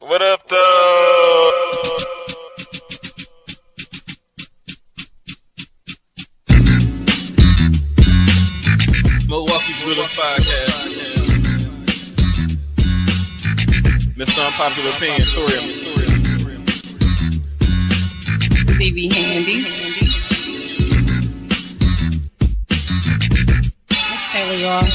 What up, though? Milwaukee's Realest Podcast. Mr. Unpopular Opinion, BeBe Handy. Hey, y'all.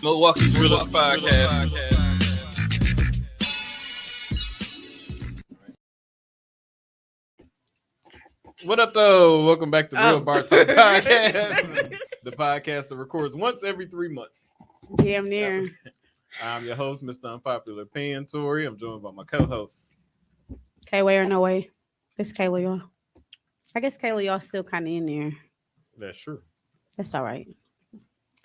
Milwaukee's Realest Podcast. What up, though? Welcome back to Real Bar Talk Podcast, the podcast that records once every 3 months. Damn near. I'm your host, Mr. Unpopular Opinion, Tori. I'm joined by my co-host. K-Way or no way. It's Kayla, y'all. I guess Kayla, y'all still kind of in there. That's true. That's all right.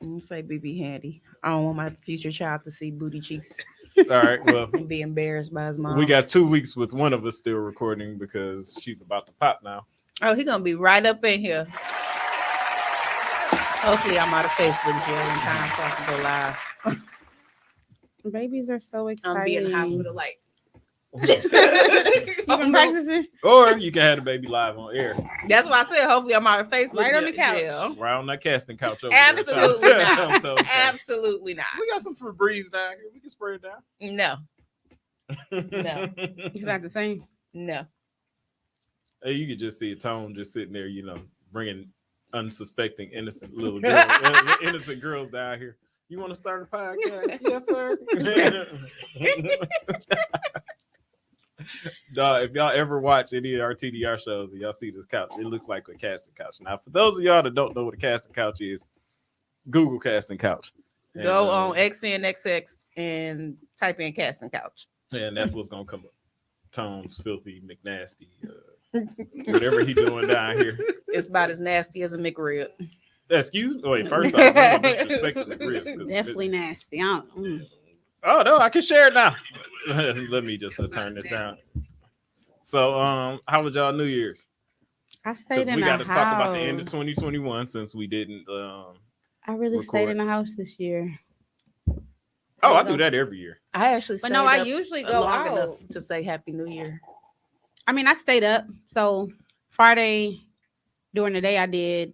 I'm gonna say BeBe Handy. I don't want my future child to see booty cheeks All right, well, and be embarrassed by his mom. we got 2 weeks with one of us still recording because she's about to pop now. Oh, he gonna be right up in here. Hopefully, I'm out of Facebook jail in time so I can go live. Babies are so exciting. I'm be in the hospital like. You been practicing? Or you can have the baby live on air. That's why I said hopefully I'm out of Facebook Right on the couch. jail. Right on that casting couch over Absolutely there. not. So, okay. Absolutely not. We got some Febreze down here. We can spray it down. No, No. Is that the same? no. Hey, you could just see a Tone just sitting there, bringing unsuspecting innocent little girls, innocent girls down here. You want to start a podcast? Yes, sir. Dog, if y'all ever watch any of our TDR shows and y'all see this couch, it looks like a casting couch. Now, for those of y'all that don't know what a casting couch is, Google casting couch. And, Go on XNXX and type in casting couch. and that's what's gonna come up. Tone's filthy McNasty, whatever he doing down here. It's about as nasty as a McRib. Excuse? Wait, first off, no disrespect to the Grizz, 'cause Definitely nasty. Oh no, I can share it now. Let me just turn this down. So, how was y'all New Year's? I stayed in We the got to house. talk about the end of 2021 since we didn't. I really stayed record. in the house this year. Oh, I do that every year. I actually But no, stayed I up usually go long out. enough to say Happy New Year. I mean, I stayed up. So Friday during the day, I did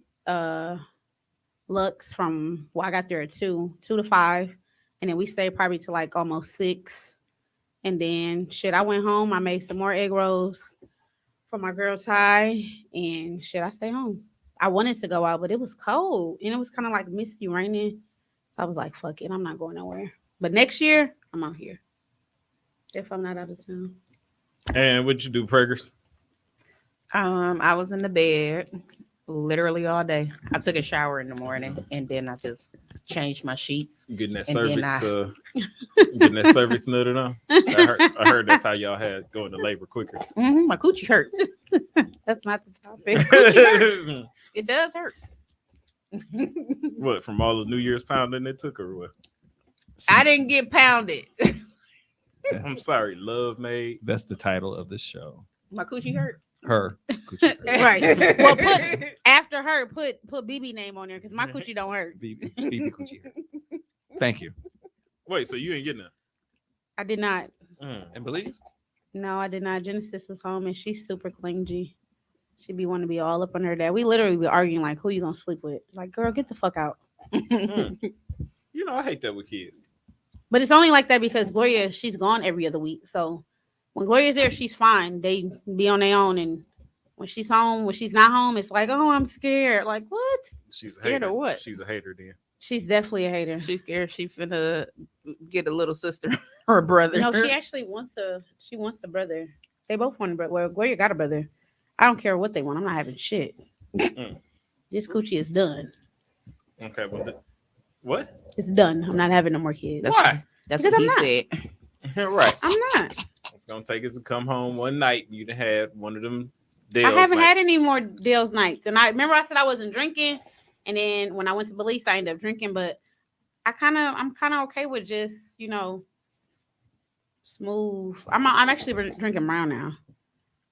Lux from, I got there at 2 to 5. And then we stayed probably to like almost 6. And then I went home. I made some more egg rolls for my girl Ty. And I stayed home. I wanted to go out, but it was cold. And it was kind of like misty raining. I was like, fuck it. I'm not going nowhere. But next year, I'm out here. If I'm not out of town. And what'd you do, Preggers? I was in the bed literally all day. I took a shower in the morning and then I just changed my sheets. Getting that And then cervix, getting that cervix nutted on. I heard that's how y'all had going to labor quicker. My coochie hurt. That's not the topic. It does hurt. What, from all the New Year's pounding it took, or what? I didn't get pounded. I'm sorry, Love Made. That's the title of the show. My coochie hurt. Her. Right. Well, after her, put BeBe name on there because my coochie don't hurt. BeBe Coochie. Thank you. Wait, so you ain't getting that? I did not. And Belize? No, I did not. Genesis was home and she's super clingy. She be wanting to be all up on her dad. We literally be arguing like, who you gonna sleep with? Like, girl, get the fuck out. I hate that with kids. But it's only like that because Gloria, she's gone every other week. So when Gloria's there, she's fine. They be on their own. And when she's home, when she's not home, it's like, oh, I'm scared. Like, what? She's a Scared hater. or what? She's a hater then. She's definitely a hater. She's scared she finna get a little sister or a brother. No, she actually wants a brother. They both want a brother. Well, Gloria got a brother. I don't care what they want. I'm not having shit. This coochie is done. Okay, well, what? It's done. I'm not having no more kids. Why? That's Because what I'm he not. said. Right. I'm not. It's gonna take us to come home one night. You'd have had one of them. I haven't had any more Dale's nights. And I remember I said I wasn't drinking. And then when I went to Belize, I ended up drinking. But I'm kind of okay with just, smooth. I'm actually drinking brown now.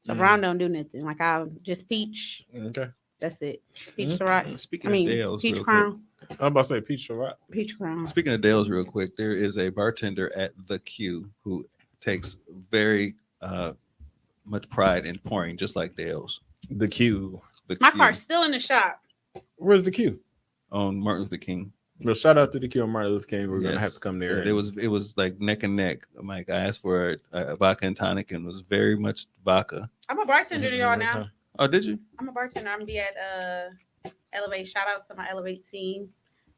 So brown don't do nothing. Like I'll just peach. Okay. That's it. Peach Ciroc. Speaking I mean, of Dale's, Peach real Crown. I'm about to say peach Ciroc. Peach Crown. quick. Speaking of Dale's, real quick, there is a bartender at the Q who takes very much pride in pouring, just like Dale's. The Q. The My Q car's still in the shop. Where's the Q? on Martin Luther King. Well, shout out to the Q on Martin Luther King. We're gonna have Yes. to come there. Yeah, it was like neck and neck. I'm like, I asked for a vodka and tonic, and it was very much vodka. I'm a bartender to y'all now. Oh, did you? I'm a bartender. I'm gonna be at Elevate. Shout out to my Elevate team.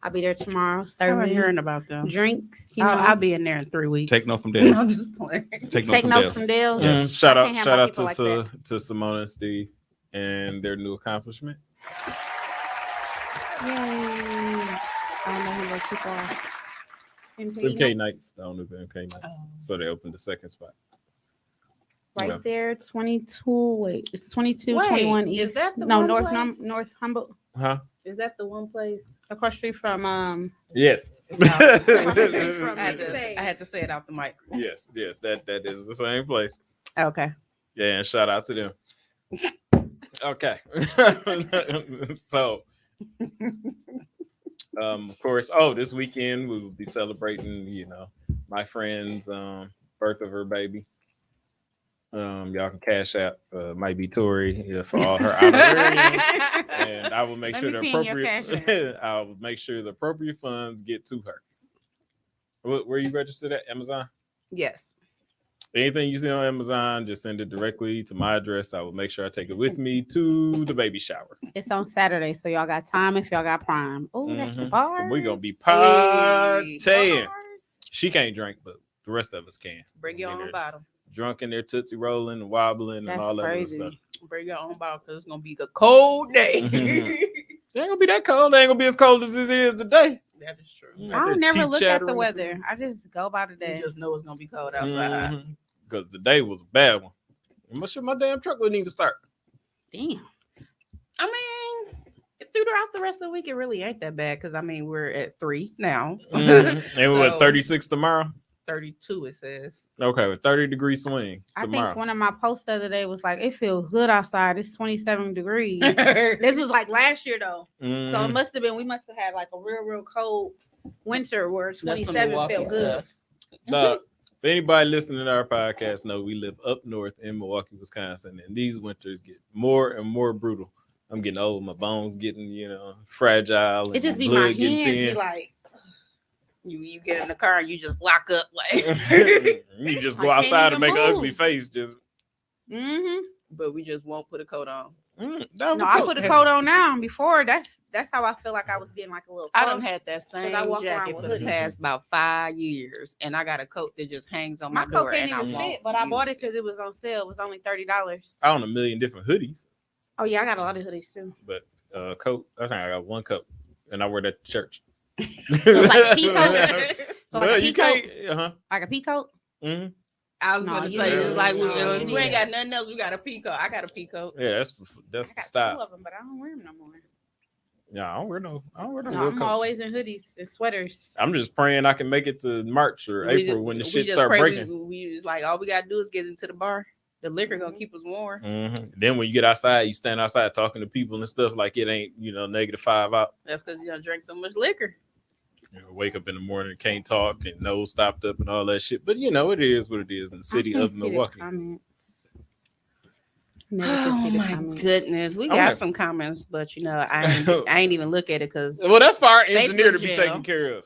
I'll be there tomorrow I'm serving hearing about them. drinks. You know, I'll be in there in 3 weeks. Take note from Dale. I'm just playing. Take take notes Dale. from Dale. Yes. Shout I out, can't have shout my out people like to Simona and Steve and their new accomplishment. Yay! I don't know who those people are. MK Nights, the owners of MK Nights. Oh. So they opened the second spot. Right Yeah. there, 22. Wait, it's 22, Wait, 21 is East. that the no, one North place? North Humboldt. Huh? Is that the one place? Across the street from Yes. from- I had to say it out the mic. yes, that is the same place. Okay. Yeah, and shout out to them. Okay. So of course, this weekend we will be celebrating, my friend's birth of her baby. Y'all can cash out might be Tori for all her honorariums. And I will make Let sure me the pin your cash appropriate I will make sure the appropriate funds get to her. Where you registered at? Amazon? Yes. Anything you see on Amazon, just send it directly to my address. I will make sure I take it with me to the baby shower. It's on Saturday, so y'all got time if y'all got Prime. Oh, that's the Mhm. bar. We're gonna be Hey, partying. bars. She can't drink, but the rest of us can. Bring your In own there, bottle. drunk in there, tootsie rolling and wobbling and That's all that other crazy. stuff. Bring your own bottle because it's gonna be a cold day. Mhm. It ain't gonna be that cold. It ain't gonna be as cold as it is today. That is true. Mm. I Their don't never teeth look at the chattering weather. I just go by the You day. just know it's gonna be cold outside. Because today was a bad one. I'm sure my damn truck wouldn't even start. Damn. I mean, throughout the rest of the week, it really ain't that bad because I mean we're at 3 now. And we're at So- 36 tomorrow. 32 it says. Okay, with 30-degree swing I tomorrow. think one of my posts the other day was like, it feels good outside. It's 27 degrees. This was like last year though. So it Mhm. must have been, we must have had like a real cold winter where That's some 27 Milwaukee felt good. stuff. Dog, if anybody listening to our podcast know we live up north in Milwaukee, Wisconsin, and these winters get more and more brutal. I'm getting old, my bones getting, fragile. It and just be blood my getting hands be thin. like, You get in the car and you just lock up like. You just I go can't outside and even make an ugly move. face. Just mm-hmm. But we just won't put a coat on. No, I put a coat on now. Before that's how I feel like I was getting like a little. I cold. done had that same I walk around jacket with for the hoodies. past about 5 years, and I got a coat that just hangs on my, My door. coat can't and I even won't fit, but I bought it use because it was on sale. It was only $30. I own a million different hoodies, Oh yeah, I got a lot of hoodies too. but coat. I think I got one coat, and I wear that to church. So it's like a pea coat? So like Well, a you pea coat? can't. Like a pea coat. Mhm. I was No, gonna you say need- it's like no, you we ain't need- got nothing else. We got a peacoat. I got a peacoat. Yeah, that's I for got two style. of them, but I don't wear them no more. Yeah, I don't wear no No, real I'm coats. always in hoodies and sweaters. I'm just praying I can make it to March or April when the We shit just start pray breaking. We was like, all we gotta do is get into the bar. The liquor gonna keep us warm. Then when you get outside, you stand outside talking to people and stuff like it ain't -5 out. That's because you don't drink so much liquor. Wake up in the morning, can't talk, and nose stopped up and all that shit. But it is what it is in the city I of can't see the Milwaukee. comments. Never Oh could see the my comments. goodness, we Okay. got some comments, but I ain't even look at it because Well, that's for our engineer to Facebook be jail. taken care of.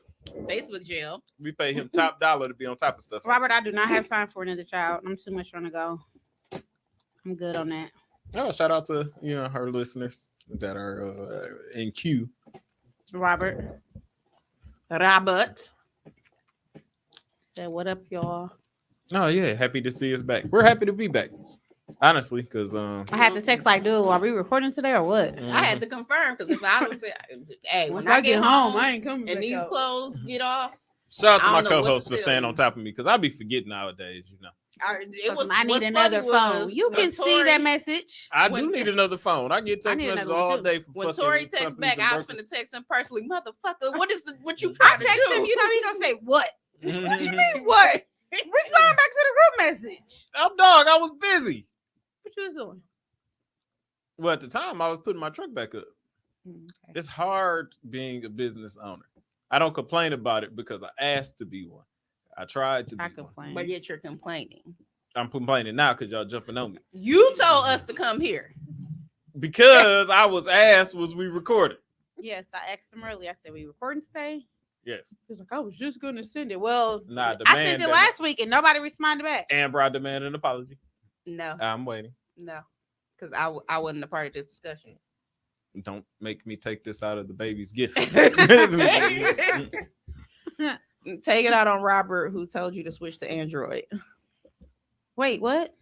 Facebook jail. We pay him top dollar to be on top of stuff. Robert, I do not have time for another child. I'm too much on the go. I'm good on that. Oh, shout out to her listeners that are in queue. Robert Robert. said, "What up, y'all?" Oh yeah, happy to see us back. We're happy to be back. Honestly, because I had to text like, "Dude, are we recording today or what?" I had to confirm because if I don't say, hey, Once when I get home, I ain't coming. and back these out. clothes get off, shout out to I my don't know what co-host to for tell staying you. on top of me because I be forgetting nowadays. it was. I need what's another funny phone. was You when can see Tori- that message. I When- do need another phone. I get I text need messages another one, all too. day from When fucking Tori texts companies back, I was and finna text him personally, motherfucker. What you I trying to text do? him. You know he gonna say what? brokers. What you mean what? Respond back to the group message. Oh, dog, I was busy. What you was doing? Well, at the time, I was putting my truck back up. Okay. It's hard being a business owner. I don't complain about it because I asked to be one. I tried to be I one. complain. But yet you're complaining. I'm complaining now because y'all jumping on me. You told us to come here. Because I was asked, was we recorded? Yes, I asked him earlier. I said, "We recording today?" Yes. He was like, "I was just gonna send it." Well, Nah, I sent it last week and nobody responded back. Amber, I demand an apology. No, I'm waiting. no, because I wasn't a part of this discussion. Don't make me take this out of the baby's gift. Take it out on Robert, who told you to switch to Android. Wait, what?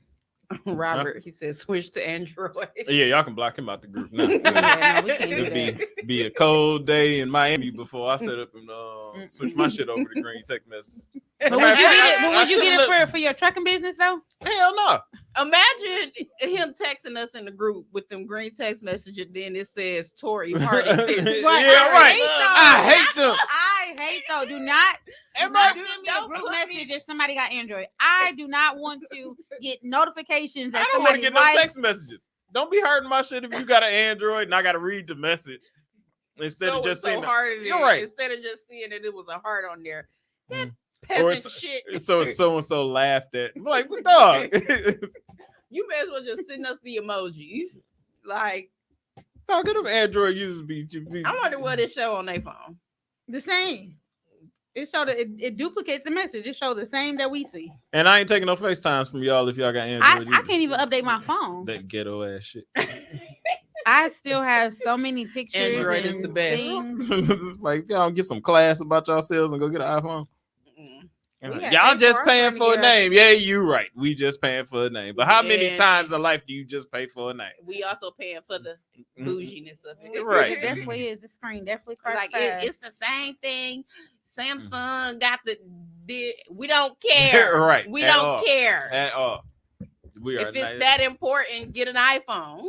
Robert, he said switch to Android. Yeah, y'all can block him out the group now. Yeah, no, we can't do It'd that. be a cold day in Miami before I set up and switch my shit over to green text message. But would you get it? But I would you get should've it for your trucking business though? Hell no. Imagine him texting us in the group with them green text messages. Then it says Tori Hardy. Yeah, Right. I hate them. I hate though. Do not Everybody send me a group message if somebody got Android. I do not want to get notifications. I That don't want to somebody's get no wife- text messages. Don't be hurting my shit if you got an Android and I got to read the message instead of just seeing. hard. You're right. Instead of just seeing it, it was a heart on there. That Or peasant shit. So so and so laughed at. I'm like, what dog? You may as well just send us the emojis. Like, Dog, get them Android users be. I wonder what it show on their phone. The same. It showed it duplicates the message. It showed the same that we see. And I ain't taking no FaceTimes from y'all if y'all got Android. I can't even update my phone. That ghetto ass shit. I still have so many pictures. Android is and the best. things. Like, if y'all don't get some class about yourselves and go get an iPhone. Mm. We Like, gotta y'all pay just for paying our time for a to get name. Yeah, you right. We just paying for a name. But how many Yeah. times in life do you just pay for a name? We also paying for the bouginess of it. Right. It definitely is. The screen definitely cracks Like fast. it's the same thing. Samsung got we don't care. Right. We At don't all. care. At all. We are If it's that important, get an iPhone.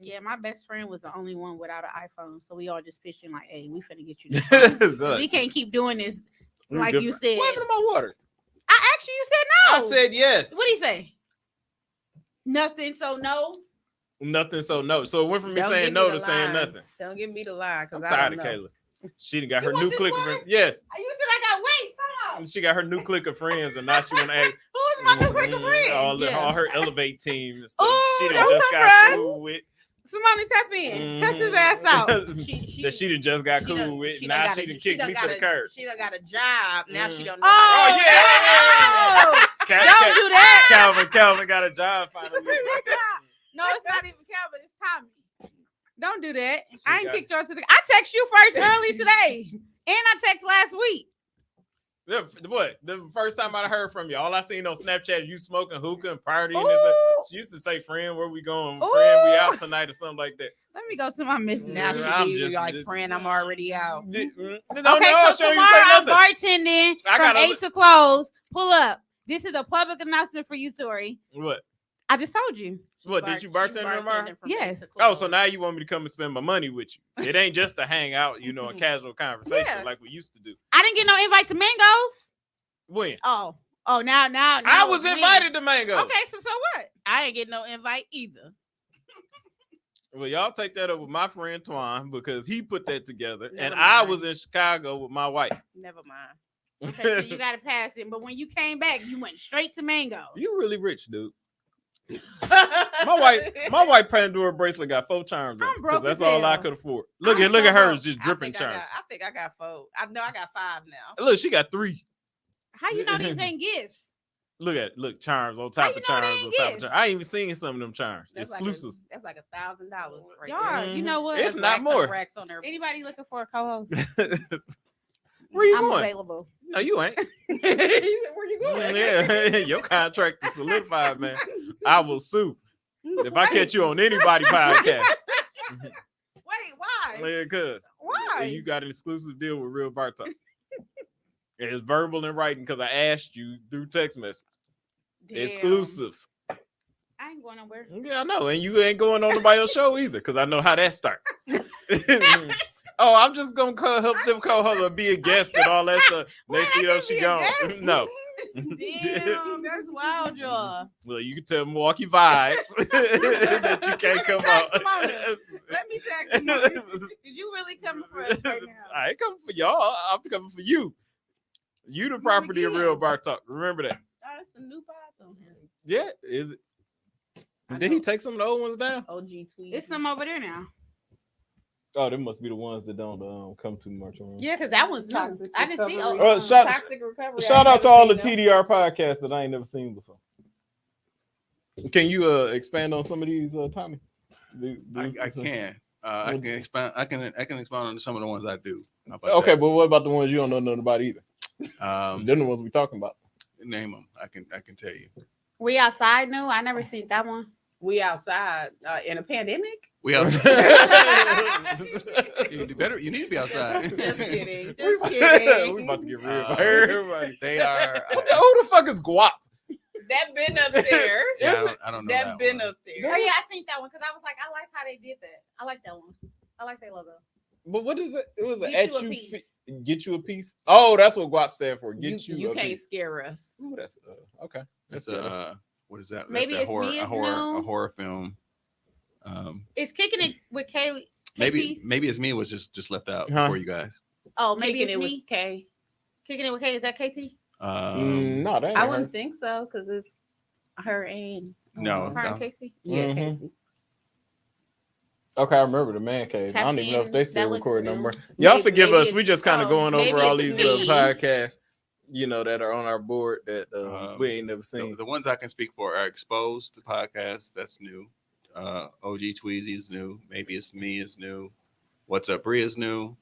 Yeah, my best friend was the only one without an iPhone, so we all just fishing like, "Hey, we finna get you this phone. We can't keep doing this." Like you said, What happened to my water? I asked you. You said no. I said yes. What do you say? Nothing. So no. Nothing. So no. So it went from me Don't saying give no me to the saying lie. nothing. Don't give me the lie I'm because I tired don't of know. Kayla. She done got You her want new this clique of water? friends. Yes. You said I got weight. Come on. She got her new clique of friends, and now she want to act. Who's my new clique of friends? All, Yeah. all her Elevate team and stuff. Ooh, She done that's just some got friends. cool with. Somebody tap in. Cuss his ass out. That she done just got She cool done- with. she done Now got she a- done she kicked done me got to the a- curb. She done got a job. Now she don't know. Oh, Oh, yeah. don't do that. Calvin got a job finally. No, it's not even Calvin. It's Tommy. Don't do that. She I ain't got- kicked you out to the. I text you first early today, and I text last week. What? The first time I heard from you, all I seen on Snapchat is you smoking hookah and partying. And Ooh. she used to say, "Friend, where we going? Ooh. Friend, we out tonight," or something like that. Let me go to my message. Now I'm she be just- like, friend, I'm already out. No, Okay, no, so show you tomorrow say I'm nothing. bartending I from got 8 to close. Pull up. This is a public announcement for you, Tori. What? I just told you. What, did you bartend tomorrow? Yes. Oh, so now you want me to come and spend my money with you? It ain't just to hang out, a casual conversation Yeah. like we used to do. I didn't get no invite to Mangoes. When? Oh, now. I was when? invited to Mango. Okay, so what? I ain't get no invite either. Well, y'all take that up with my friend Twan because he put that together, and Never I mind. was in Chicago with my wife. Never mind. Okay, so you got to pass it. But when you came back, you went straight to Mangoes. You really rich, dude. My white Pandora bracelet got 4 charms on I'm it, 'cause broke that's as all I hell. could afford. Look I'm at so hers broke. just dripping I charms. think I got 4. I know I got 5 now. Look, she got 3. How you know these ain't gifts? Look, charms on How top you of know they charms ain't on top of gifts? charms. I ain't even seen some of them charms. That's Exclusives. Like that's like $1,000 right Y'all, there. you know what? If not more. Racks on there. Anybody looking for a co-host? Where you I'm going? available. No, you ain't. He said, "Where you going?" Yeah, your contract is solidified, man. I will sue if I catch you on anybody podcast. Wait, why? Yeah, cuz Why? you got an exclusive deal with Real Bar Talk. It's verbal and writing because I asked you through text message. Damn. Exclusive. I ain't going nowhere. Yeah, I know. And you ain't going on nobody's show either because I know how that start. Oh, I'm just gonna help them co-host or be a guest and all that stuff. When Next I thing you know, can she be a gone. guest? No, Damn, that's wild, y'all. Well, you can tell Milwaukee vibes that you can't come out. Text Mona. Let me text Mona. Cause you really coming for us right now. I ain't coming for y'all. I'm coming for you. You the property of Real Bar Talk. Remember that. Oh, that's some new pods on here. Yeah, is it? Did he take some of the old ones down? OG tweet. It's some over there now. Oh, them must be the ones that don't come too much on. Yeah, cause that one's toxic. I didn't see. Toxic recovery. Shout out to all the TDR podcasts that I ain't never seen before. Can you expand on some of these, Tommy? I can. I can expand. I can expand on some of the ones I do. How about Okay, that? but what about the ones you don't know nothing about either? Um, They're the ones we talking about. name them. I can tell you. We outside new. I never seen that one. We outside in a pandemic. We outside. you better. You need to be outside. Just kidding. Just kidding. We about to get real about everybody. They are. Who the fuck is Guap? That been up there. Yeah, I don't know. That been one. up there. Oh yeah, I seen that one because I was like, I like how they did that. I like that one. I like their logo. But what is it? It was an Get at you a you piece. get you a piece. Oh, that's what Guap stand for. Get you. You a can't piece. scare us. Ooh, that's okay. That's good. what is that? Maybe That's it's me is a new. horror film. It's kicking it with K. Maybe K-Piece. it's me was just left out Huh? for you guys. Oh, maybe Kicking it's it was me. K. Kicking it with K. Is that KT? No, that ain't I her. wouldn't think so because it's her and No. Her and Casey. Yeah, Mhm. Casey. Okay, I remember the man cave. I don't even know if they Captain, still that looks recording no new. more. Y'all Maybe- forgive maybe us. We just kind of going over maybe all it's these me. podcasts, that are on our board that we ain't never The, seen. the ones I can speak for are Exposed to podcast. That's new. OG Tweezy's new. Maybe It's Me is new. What's Up Bree is new.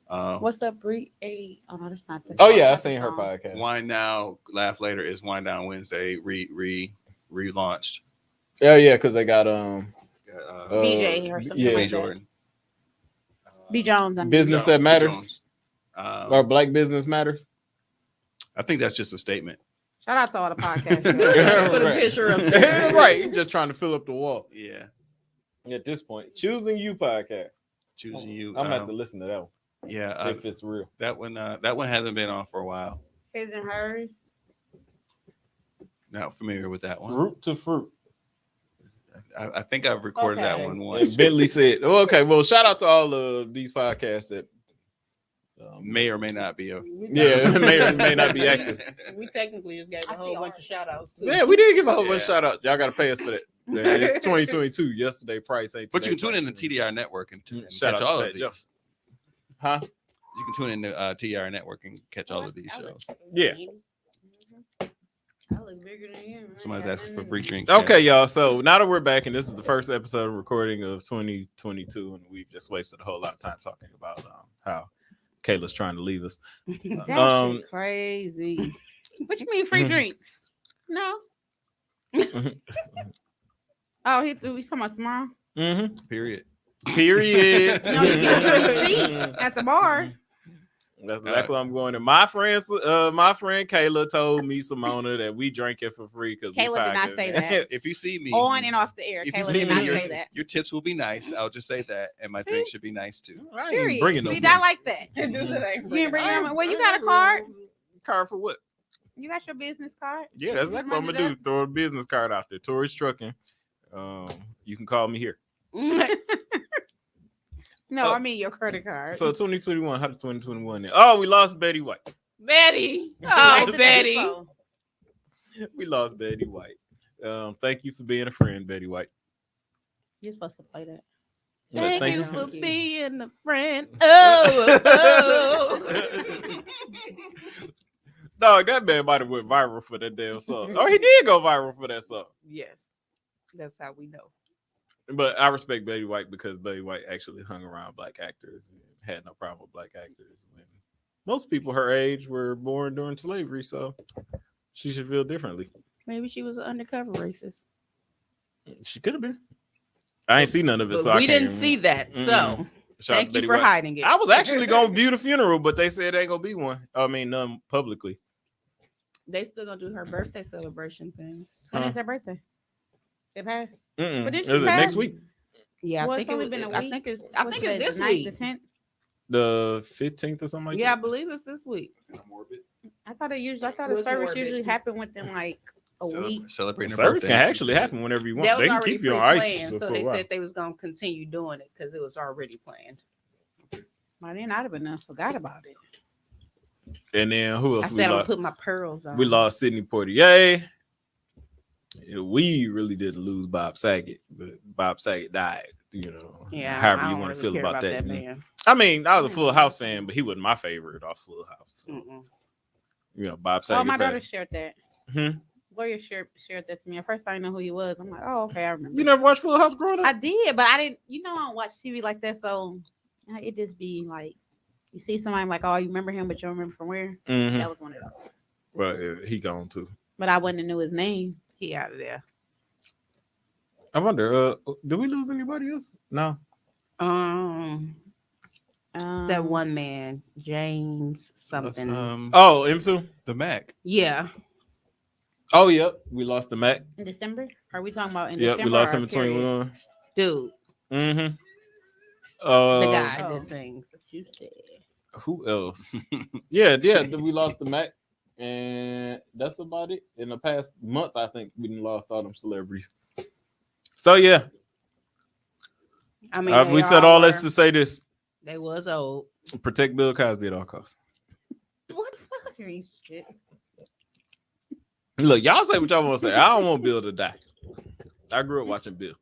What's up, Bree? Hey, oh no, that's not the. Oh yeah, I that's the seen her song. podcast. Wine Now, Laugh Later is Wine Down Wednesday. Relaunched. Oh yeah, because they got BJ or something yeah, like that. Jordan. B Jones. I mean. Business that B. matters, Jones. or Black Business Matters. I think that's just a statement. Shout out to all the podcasts. Put a Right. picture up there. Right, you just trying to fill up the wall Yeah. at this point. Choosing You podcast. Choosing You. I'm gonna have to listen to that one Yeah. if it's real. That one hasn't been on for a while. His and hers. Not familiar with that one. Root to fruit. I think I've recorded that Okay. one And once. Bentley said, oh, "Okay, well, shout out to all of these podcasts that May or may not be a. yeah, may or may not be active." We technically just gave I a whole see bunch ours. of shout outs too. Yeah, we did give a whole bunch of Yeah. shout out. Y'all got to pay us for that. Yeah, it's 2022. Yesterday price ain't. But you can today tune in price. to TDR Network and Shout catch out to all Fat of Joe. these. Huh? You can tune in to TDR Network and catch all of these shows. Yeah. I look bigger than you. Somebody's asking for free drinks. Okay, y'all. So now that we're back, and this is the first episode of recording of 2022, and we've just wasted a whole lot of time talking about how Kayla's trying to leave us. That Um, shit crazy. What you mean free drinks? No. Oh, we talking about tomorrow? Mm-hmm. Period. Period. No, you get a receipt at the bar. That's exactly what I'm going to. My friend Kayla told me, Simona, that we drink it for free because Kayla did not say that. If you see me On and off the air. if you Kayla see did me, not your, say that. your tips will be nice. I'll just say that, and my drink should be nice too. I ain't Period. bringing no See, money. I like that. You ain't bring your money. Well, you got a card. Card for what? You got your business card. Yeah, that's exactly what I'm gonna do. Throw a business card out there. Tori's Trucking. You can call me here. No, Oh. I mean your credit card. So 2021, how did 2021 end? Oh, we lost Betty White. Betty. Like Oh, the day Betty. before. We lost Betty White. Thank you for being a friend, Betty White. You're supposed to play that. Yeah, Thank you you. for being a friend. Oh. Dog, that man might have went viral for that damn song. Oh, he did go viral for that song. Yes. That's how we know. But I respect Betty White because Betty White actually hung around black actors and had no problem with black actors. When most people her age were born during slavery, so she should feel differently. Maybe she was an undercover racist. She could have been. I ain't see none of it, But so I we can't didn't see that. So Shout out thank to you Betty for White. hiding it. I was actually gonna view the funeral, but they said ain't gonna be one. I mean, none publicly. They still gonna do her birthday celebration thing. When is her birthday? It passed. But did she is it pass? next week? Yeah, Well, I it's think it only was. been a I week. think it's What's this the ninth, week. the 10th. The 15th or something like Yeah, I that. believe it's this week. I thought It the was service more usually big. happened within like a week. Celebrating their Service can birthdays. actually happen whenever you want. That was They can already keep you on ice pre-planned, so for a they while. said they was gonna continue doing it because it was already planned. By then I'd have been forgot about it. And then who I else we said I'm gonna lost? put my pearls on. We lost Sidney Poitier. Yeah, we really did lose Bob Saget, but Bob Saget died. You know, Yeah, however I you don't want to really feel care about that. man. I mean, I was a Mm. Full House fan, but he wasn't my favorite off Full House. So, Mm-mm. you know, Bob Saget. Oh, my daughter passed. shared that. Hmm? Gloria shared that to me. At first, I didn't know who he was. I'm like, oh, okay, I remember. You never watched Full House growing up? I did, but I didn't. You know, I don't watch TV like that, so it just be like you see somebody I'm like, oh, you remember him, but you don't remember from where. Mhm. That was one of those. Well, he gone too. But I wouldn't have knew his name. He out of there. I wonder, did we lose anybody else? No. That one man, James That's, something. Oh, M2. the Mac. Yeah, Oh, yep. We lost the Mac. in December. Are we talking about in Yep, December? we lost or him in period? 21. dude, Mm-hmm. the guy Oh. that sings. What you said. Who else? yeah. We lost the Mac, and that's about it. In the past month, I think we done lost all them celebrities. So yeah, I mean, we said all this to say this: They was old. protect Bill Cosby at all costs. What the fuck? Shit. Look, y'all say what y'all want to say. I don't want Bill to die. I grew up watching Bill.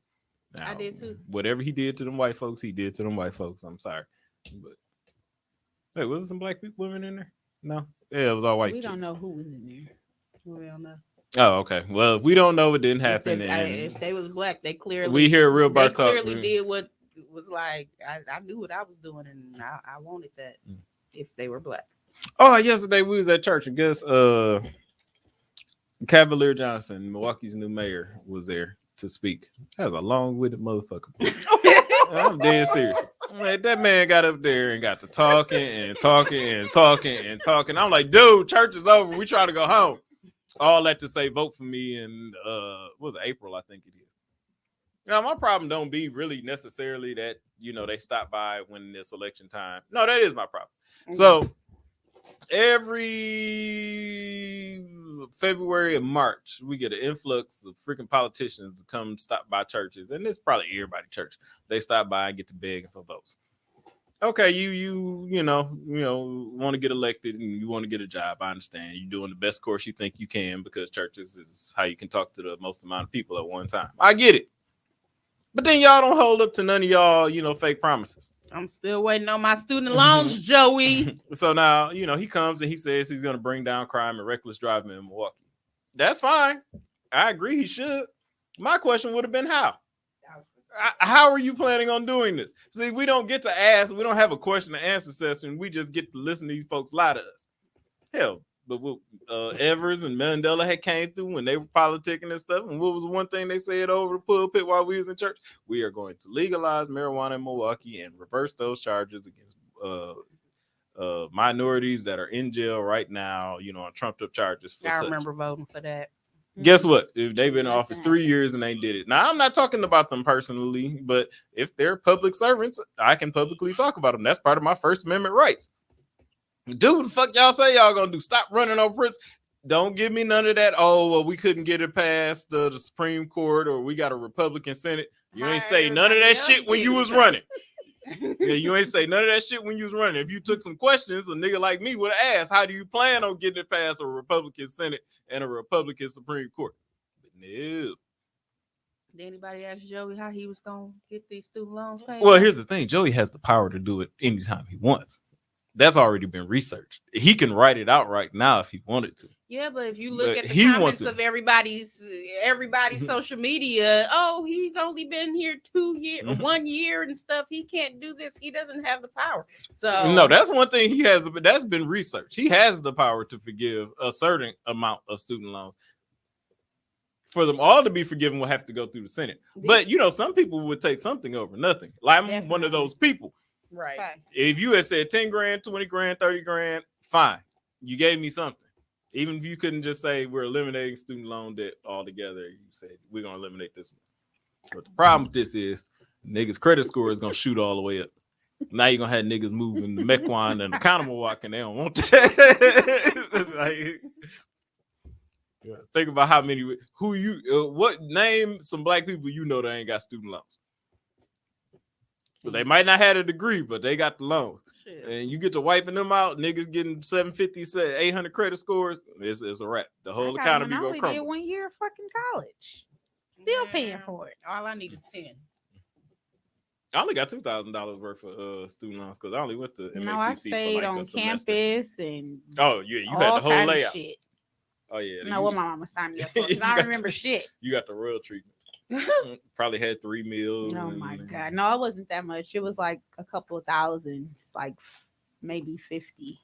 I did too. Whatever he did to them white folks, he did to them white folks. I'm sorry, but hey, was there some black women in there? No, yeah, it was all white. We chicks. don't know who was in there. We don't know. Oh, okay. Well, if we don't know, it didn't happen. If they was black, they clearly we hear real they bar talk. clearly did what was like. I knew what I was doing, and I wanted that if they were black. Oh, yesterday we was at church, and guess Cavalier Johnson, Milwaukee's new mayor, was there to speak. That was a long-winded motherfucker. I'm dead serious. Man, that man got up there and got to talking and talking and talking and talking. I'm like, dude, church is over. We trying to go home. All that to say, vote for me in what was it, April, I think it is. Now, my problem don't be really necessarily that, you know, they stop by when it's election time. No, that is my problem. So every February and March, we get an influx of freaking politicians to come stop by churches, and it's probably everybody church. They stop by and get to begging for votes. Okay, you want to get elected and you want to get a job. I understand. You're doing the best course you think you can because churches is how you can talk to the most amount of people at one time. I get it. But then y'all don't hold up to none of y'all, fake promises. I'm still waiting on my student loans, Joey. So now, he comes and he says he's going to bring down crime and reckless driving in Milwaukee. That's fine. I agree he should. My question would have been how? How are you planning on doing this? See, we don't get to ask. We don't have a question and answer session. We just get to listen to these folks lie to us. Hell, but Evers and Mandela had came through when they were politicking and stuff. And what was one thing they said over the pulpit while we was in church? We are going to legalize marijuana in Milwaukee and reverse those charges against minorities that are in jail right now, on trumped up charges. For I remember voting for that. Guess what? If they've been in office 3 years and they did it. Now, I'm not talking about them personally, but if they're public servants, I can publicly talk about them. That's part of my First Amendment rights. Do what the fuck y'all say y'all gonna do? Stop running on prison. Don't give me none of that. Oh, well, we couldn't get it past the Supreme Court or we got a Republican Senate. You ain't say none of that shit when you was running. Yeah, you ain't say none of that shit when you was running. If you took some questions, a nigga like me would have asked, how do you plan on getting it past a Republican Senate and a Republican Supreme Court? But no. Did anybody ask Joey how he was going to get these student loans paid? Well, here's the thing. Joey has the power to do it anytime he wants. That's already been researched. He can write it out right now if he wanted to. Yeah, but if you look But at the he comments wants of everybody's social media, oh, he's only been here 2 years, 1 year and stuff. He can't do this. He doesn't have the power. So no, that's one thing he has. That's been researched. He has the power to forgive a certain amount of student loans. For them all to be forgiven, will have to go through the Senate. But some people would take something over nothing. Like I'm one of those people. Right. If you had said 10 grand, 20 grand, 30 grand, fine. You gave me something. Even if you couldn't just say we're eliminating student loan debt altogether, you said we're going to eliminate this one. But the problem with this is niggas' credit score is going to shoot all the way up. Now you're gonna have niggas moving the Mequon and the Conomowoc, and they don't want that. It's like, yeah, think about how many, what name some black people you know that ain't got student loans. But they might not have a degree, but they got the loans. Shit. And you get to wiping them out, niggas getting 750, 800 credit scores. It's a wrap. The whole economy I gonna only did crumble. 1 year of fucking college. Still paying Yeah. for it. All I need is 10. I only got $2,000 worth of student loans because I only went to MATC No, I for stayed like on a semester. campus and Oh, yeah, you all had the whole kind of layout. shit. Oh yeah, I don't know what my mama signed me up for. 'Cause You I don't got remember the- shit. You got the royal treatment. Probably had 3 meals. Oh my and- god, no, it wasn't that much. It was like a couple of thousands, like maybe 50.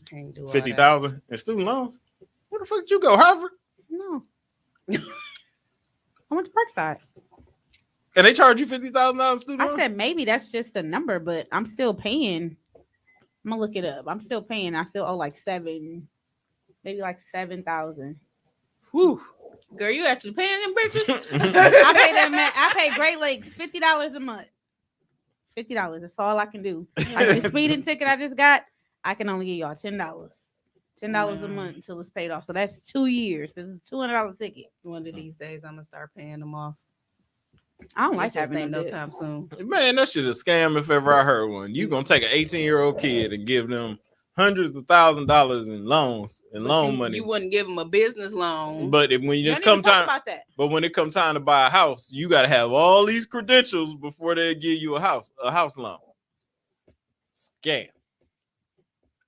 Can't do all that. 50,000 in student loans. Where the fuck did you go, Harvard? No, I went to Parkside. And they charge you $50,000 in student I loans? said maybe that's just a number, but I'm still paying. I'm gonna look it up. I'm still paying. I still owe like maybe like 7,000. Whew. Girl, you actually paying them bitches? I pay them. I pay Great Lakes $50 a month. $50. That's all I can do. Like the speeding ticket I just got, I can only give y'all $10. $10 a month until it's paid off. So that's 2 years. It's a $200 ticket. One of these days, I'm gonna start paying them off. I don't It like just having ain't no no debt. time soon. Man, that shit is a scam if ever I heard one. You gonna take an 18-year-old kid and give them hundreds of $1,000s in loans and But loan you, money. You wouldn't give them a business loan. But when You it's don't come even talk time, about that. but when it come time to buy a house, you gotta have all these credentials before they give you a house loan. Scam.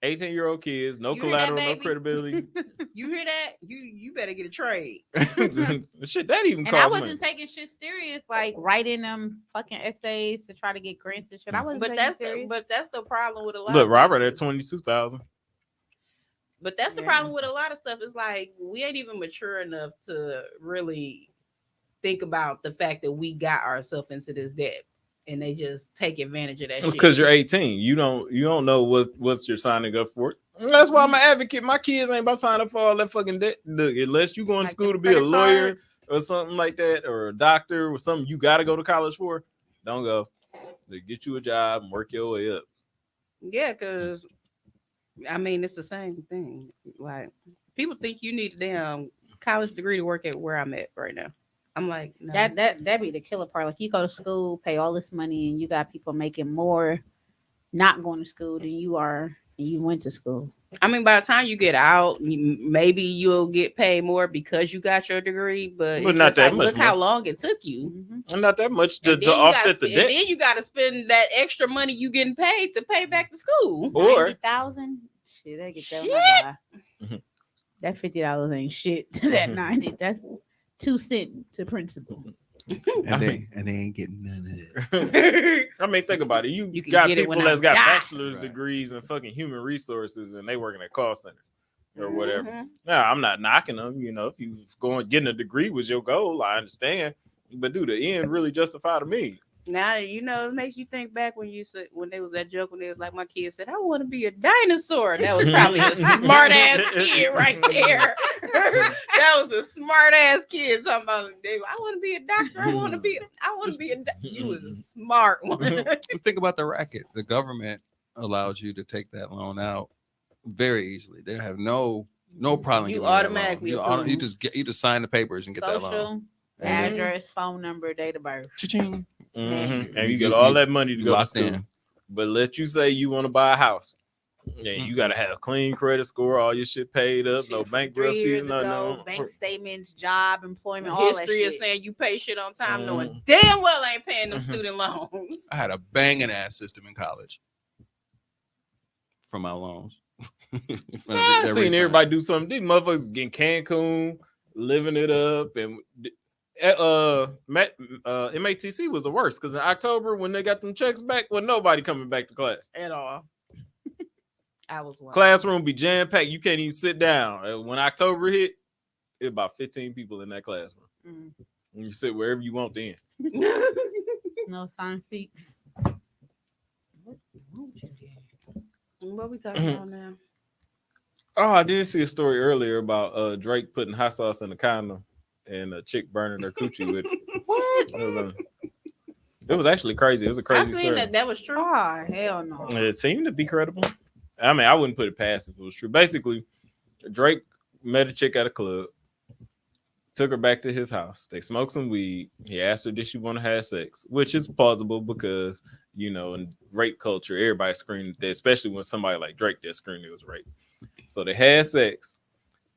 18-year-old kids, no You hear that, collateral, no baby? credibility. You hear that? You better get a trade. Shit, that even And I costs wasn't money. taking shit serious, like writing them fucking essays to try to get grants and shit. I wasn't But taking that's it serious. that's the problem with a lot. Look, of Robert things. at 22,000. But that's the Yeah. problem with a lot of stuff. It's like we ain't even mature enough to really think about the fact that we got ourselves into this debt, and they just take advantage of that shit. Because you're 18, you don't know what you're signing up for. And that's why I'm an advocate. My kids ain't about to sign up for all that fucking debt. Look, unless you going to Like school to them be a credit lawyer cards. or something like that, or a doctor or something you got to go to college for, don't go. Get you a job and work your way up. Yeah, because I mean it's the same thing. Like people think you need a damn college degree to work at where I'm at right now. I'm like, no. That be the killer part. Like you go to school, pay all this money, and you got people making more not going to school than you are, and you went to school. I mean, by the time you get out, maybe you'll get paid more because you got your degree, but it's not just that like, much look how more. long it took you. Mhm. And not that much to And then you offset gotta the spend- debt. And then you got to spend that extra money you getting paid to pay back to school. Or 90,000. Shit, they get that when Shit. I die. Mhm. That $50 ain't shit to that Mhm. 90. That's 2 cents to principal. And they ain't getting none of it. I mean, think about it. You can got get it people when I that's got die. bachelor's Right. degrees in fucking human resources and they work in a call center or whatever. Mhm. Now, I'm not knocking them. You know, if you going getting a degree was your goal, I understand. But do the end really justify to me? Now you know it makes you think back when you said when there was that joke when they was like my kid said I want to be a dinosaur. That was probably a smart ass kid right there. That was a smart ass kid talking about I want to be a doctor. I want to be a you was a smart one. But think about the racket. The government allows you to take that loan out very easily. They have no problem. You giving that loan. automatically you approved. just sign the papers and get that loan. Social, And address, phone number, date of birth. cha-ching. Mhm. And You- you get you- all you that money to go to locked school. in. But let you say you want to buy a house. Yeah, you Mhm. got to have clean credit score, all your shit paid up, no Shit from 3 bankruptcies, years nothing. ago, bank statements, job, employment, all that History is shit. saying you pay shit on time, knowing Mhm. damn well I ain't paying them Mhm. student loans. I had a banging ass system in college for my loans. Man, I seen everybody do something. These motherfuckers get in Cancun, living it up, and MATC was the worst because in October when they got them checks back, well, nobody coming back to class. At all. I was one. Classroom be jam packed. You can't even sit down. When October hit, it about 15 people in that classroom. Mm. And you sit wherever you want then. No sign seats. What we talking about now? Oh, I did see a story earlier about Drake putting hot sauce in a condom and a chick burning her coochie with it. What? It was on- It was actually crazy. It was a I crazy seen story. that. That was true. Oh hell no. It seemed to be credible. I mean, I wouldn't put it past if it was true. Basically, Drake met a chick at a club, took her back to his house. They smoked some weed. He asked her, did she want to have sex? Which is plausible because, you know, in rape culture, everybody screamed that, especially when somebody like Drake that screamed it was rape. So they had sex.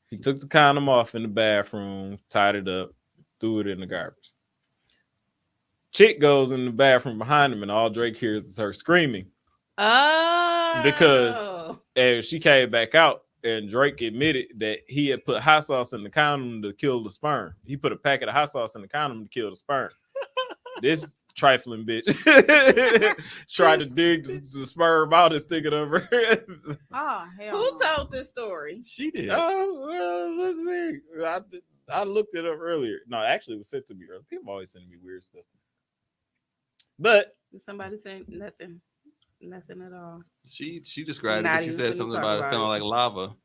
He took the condom off in the bathroom, tied it up, threw it in the garbage. Chick goes in the bathroom behind him, and all Drake hears is her screaming. Oh, Because and she came back out, and Drake admitted that he had put hot sauce in the condom to kill the sperm. He put a packet of hot sauce in the condom to kill the sperm. This trifling bitch tried to dig the sperm out and stick it over. Oh hell. who no. told this story? She did. Oh, well, let's see. I looked it up earlier. No, actually, it was sent to me earlier. People always send me weird stuff. But Did somebody say nothing? Nothing at all. She described Not it. She even said finna something talk about it about feeling it. like lava.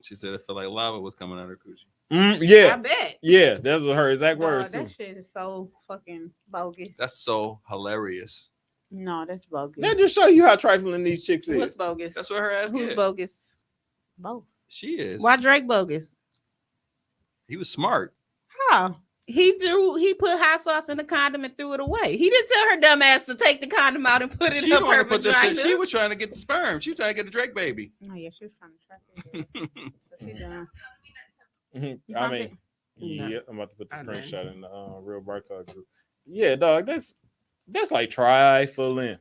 She said it felt like lava was coming out of her coochie. I yeah, bet. yeah, that's what her exact Dog, words too. that shit is so fucking bogus. That's so hilarious. No, that's bogus. That just show you how trifling these chicks What's is. bogus? That's what her ass Who's did. bogus? Both. She is. Why Drake bogus? He was smart. How? He put hot sauce in the condom and threw it away. He didn't tell her dumb ass to take the condom out and put it She up didn't want her to put this shit. vagina. She was trying to get the sperm. She was trying to get the Drake baby. Oh yeah, she was trying to track it. But she done. You I found mean, it? yeah, I'm about to put the I know. screenshot in the real Bartok group. Yeah, dog, that's like trifling.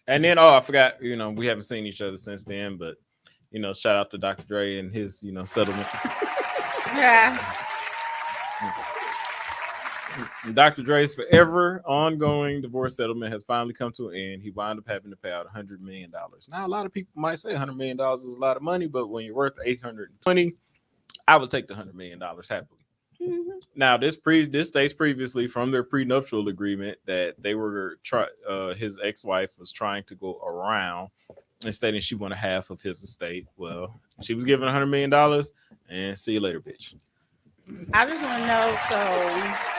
And then, oh, I forgot, you know, we haven't seen each other since then, but you know, shout out to Dr. Dre and his, you know, settlement. Yeah. Dr. Dre's forever ongoing divorce settlement has finally come to an end. He wound up having to pay out $100 million. Now, a lot of people might say $100 million is a lot of money, but when you're worth 820, I would take the $100 million happily. Mhm. Now, this states previously from their prenuptial agreement that they were his ex-wife was trying to go around and stating she wanted half of his estate. Well, she was given $100 million, and see you later, bitch. I just want to know. So,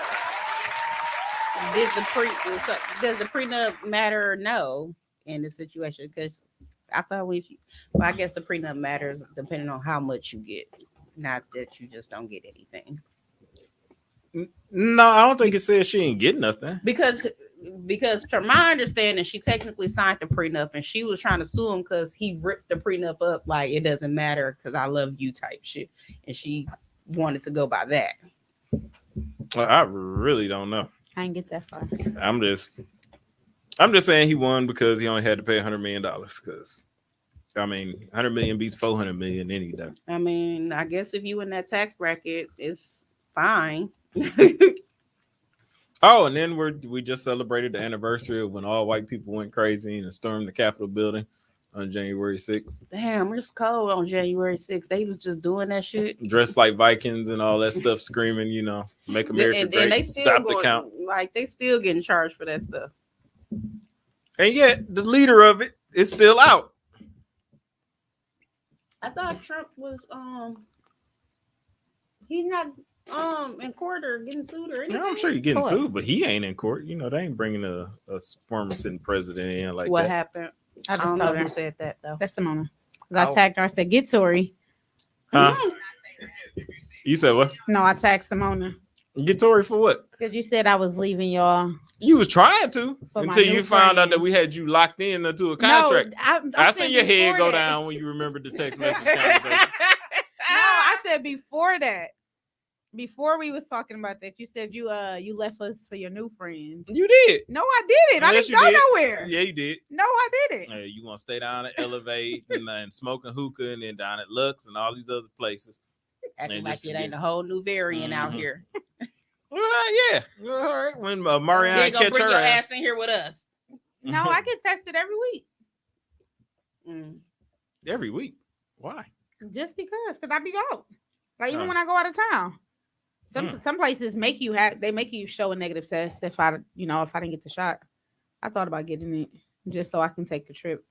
does the prenup matter or no in this situation? Because I thought I guess the prenup matters depending on how much you get, not that you just don't get anything. No, I don't think it says she ain't getting nothing. Because from my understanding, she technically signed the prenup and she was trying to sue him because he ripped the prenup up like it doesn't matter because I love you type shit, and she wanted to go by that. Well, I really don't know. I didn't get that far. I'm just saying he won because he only had to pay $100 million. Because I mean, 100 million beats 400 million any day. I mean, I guess if you in that tax bracket, it's fine. Oh, and then we just celebrated the anniversary of when all white people went crazy and stormed the Capitol building on January 6th. Damn, it's cold on January 6th. They was just doing that shit. Dressed like Vikings and all that stuff, screaming, you know, make America And great, they still stop the going, count. like they still getting charged for that stuff. And yet the leader of it is still out. I thought Trump was he's not in court or getting sued or anything. Yeah, I'm sure you're getting What? sued, but he ain't in court. You know, they ain't bringing a former sitting president in like What that. happened? I I just don't know told who her. said that though. That's Simona. 'Cause I Oh. tagged her. I said, "Get Tori." Huh? You said what? No, I tagged Simona Get Tory for what? because you said I was leaving y'all. You was trying to For my until new you found out that friends. we had you locked in into a contract. No, I said seen your head before go that. down when you remembered the text message conversation. No, I said before that. Before we was talking about that, you said you left us for your new friends. You did. No, I didn't. I Yes, didn't go you did. nowhere. Yeah, you did. No, I didn't. Hey, you want to stay down at Elevate and smoking hookah and then down at Lux and all these other places. Acting And like just it ain't forget. a whole new variant out Mhm. here. Well, yeah. All right. When They Marianne gonna catch bring her your ass. ass in here with us. No, I get tested every week. Mm. Every week. Why? Just because I be out. Like even Huh. when I go out of town. Some places make you show a negative test if I didn't get the shot. I thought about getting it just so I can take the trip.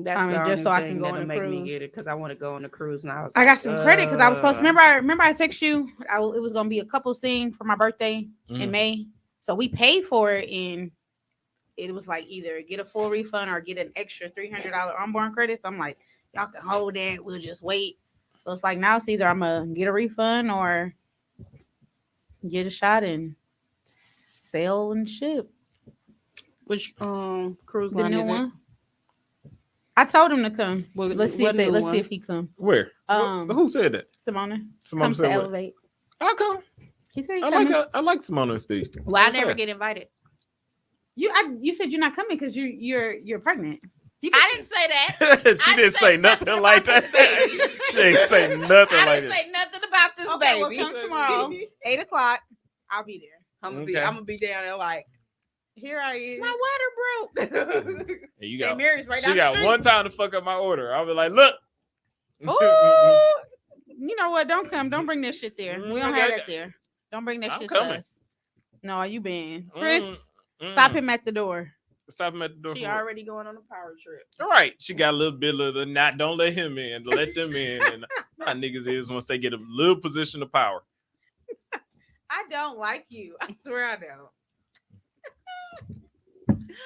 That's I mean, the just only so I thing can go that'll on a make me cruise. get it because I want to go on a cruise and I was I got like, some credit because I was supposed to remember I text you. It was gonna be a couple scene for my birthday Mhm. in May. So we paid for it, and it was like either get a full refund or get an extra $300 onboard credit. So I'm like, y'all can hold that. We'll just wait. So it's like now it's either I'm gonna get a refund or get a shot and sell and ship. Which cruise The line new is it? one. I told him to come. What- Let's see what if new let's one? see if he come. Where? Who said that? Simona. Simone Come said to what? Elevate. I'll come. He said he I coming. like Simona and Steve. Well, I What's never that? get invited. You said you're not coming because you're pregnant. You can- I didn't say that. She didn't say nothing like about that. this baby. She ain't say nothing I like didn't that. say nothing about this Okay, well, baby. come tomorrow, 8:00. I'll be there. I'm Okay. gonna be down there like Here I am. my water broke. And you St. got, Mary's right down she the got street. one time to fuck up my order. I'll be like, look. Ooh, you know what? Don't come. Don't bring that shit there. We don't have Okay. that there. Don't bring that I'm shit coming. to us. No, you been Chris? Mm. Stop him at the door. Stop him at the door. She for what? already going on a power trip. All right, she got a little bit of the not. Don't let him in. Let them in. And my niggas is once they get a little position of power. I don't like you. I swear I don't.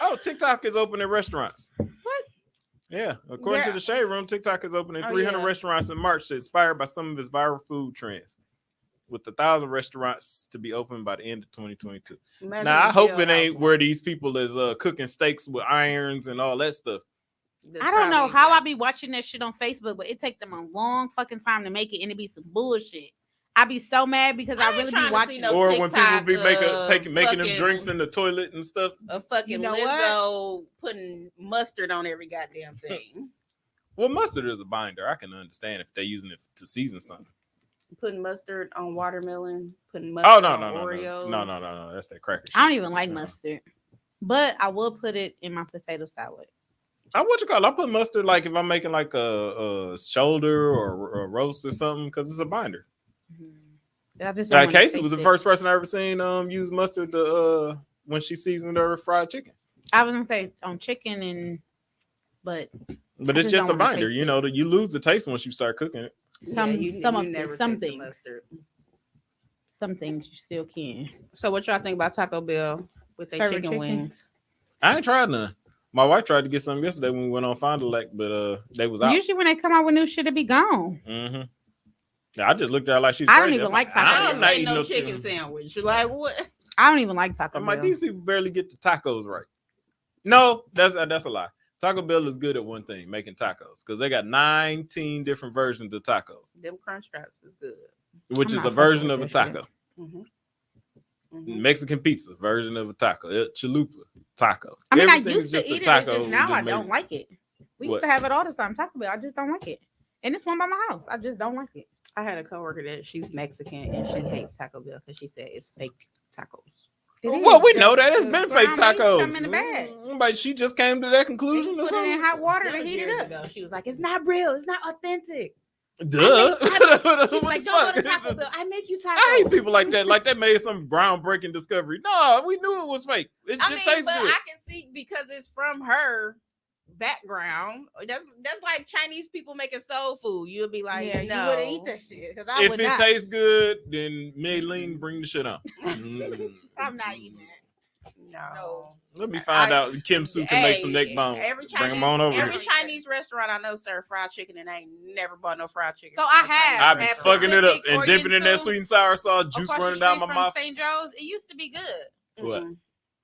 Oh, TikTok is open at restaurants. What? Yeah, according to There- the Shade Room, TikTok is opening Oh, 300 yeah. restaurants in March, inspired by some of its viral food trends, with 1,000 restaurants to be open by the end of 2022. Imagine Now, I the hope jailhouse it ain't one. where these people is cooking steaks with irons and all that stuff. That's I don't know probably how I exact- be watching that shit on Facebook, but it take them a long fucking time to make it, and it be some bullshit. I be so mad because I I ain't really trying be to watching. see it. no Or when people TikTok be making of them fucking- drinks in the toilet and stuff. A fucking You know Lizzo putting mustard on every goddamn thing. Well, mustard is a binder. I can understand if they're using it to season something. Putting mustard on watermelon. Putting Oh mustard no, on no, no, Oreos. no. That's that cracker shit. I don't even like No. mustard, but I will put it in my potato salad. I put mustard like if I'm making like a shoulder or a roast or something because it's a binder. I just don't Like wanna Casey taste was the it. first person I ever seen use mustard to when she seasoned her fried chicken. I was gonna say on chicken but But I it's just just a don't wanna binder, taste you it. know. You lose the taste once you start cooking it. some you never some taste the things mustard. some things you still can. So what y'all think about Taco Bell with their Serving chicken wings? I ain't tried none. My wife tried to get some yesterday when we went on Fond du Lac, but they was out. Usually when they come out with new shit, it be gone. Mm-hmm. Yeah, I just looked at her like she's I don't crazy. even I'm like Taco I'm Bell. This not ain't eating no no chicken sandwich. You're like what? I don't even like Taco I'm Bell. like, these people barely get the tacos right. No, that's a lie. Taco Bell is good at one thing, making tacos, because they got 19 different versions of tacos, Them crunch wraps is good. which I'm is not a version fucking of a with that shit. taco. Mm-hmm. Mexican pizza version of a taco. Chalupa taco. I mean, Everything I used is to just a eat it. It's taco just now just I made- don't like it. We What? used to have it all the time. Taco Bell. I just don't like it. And it's one by my house. I just don't like it. I had a coworker that she's Mexican and she hates Taco Bell because she said it's fake tacos. It Well, is. we know that it's The been fake ground beef tacos. come in the bag. But she just came to that They conclusion just or put it in something. hot water That to was heat it years up. ago. She was like, "It's not real. It's not authentic." Duh. She's What like, the "Don't go to fuck? Taco Bell. I make you tacos." I hate people like that. Like that made some groundbreaking discovery. No, we knew it was fake. It I just mean, tastes but good. I can see because it's from her background. That's like Chinese people making soul food. You'll be like, Yeah, no, you wouldn't eat that shit because I If would it not. tastes good, then Maylene bring the shit on. I'm not eating that. No. Let me find I- out. Kim Sue can make some Hey, neck bones. Every Bring Chinese, them on over every here. Chinese restaurant I know serve fried chicken, and I ain't never bought no fried chicken. So from I no Chinese have. I be At fucking it up Pacific and dipping in that Oriental, sweet and sour sauce, juice across the running down my street mouth. from St. Joe's. It used to be good. What? Mm-mm,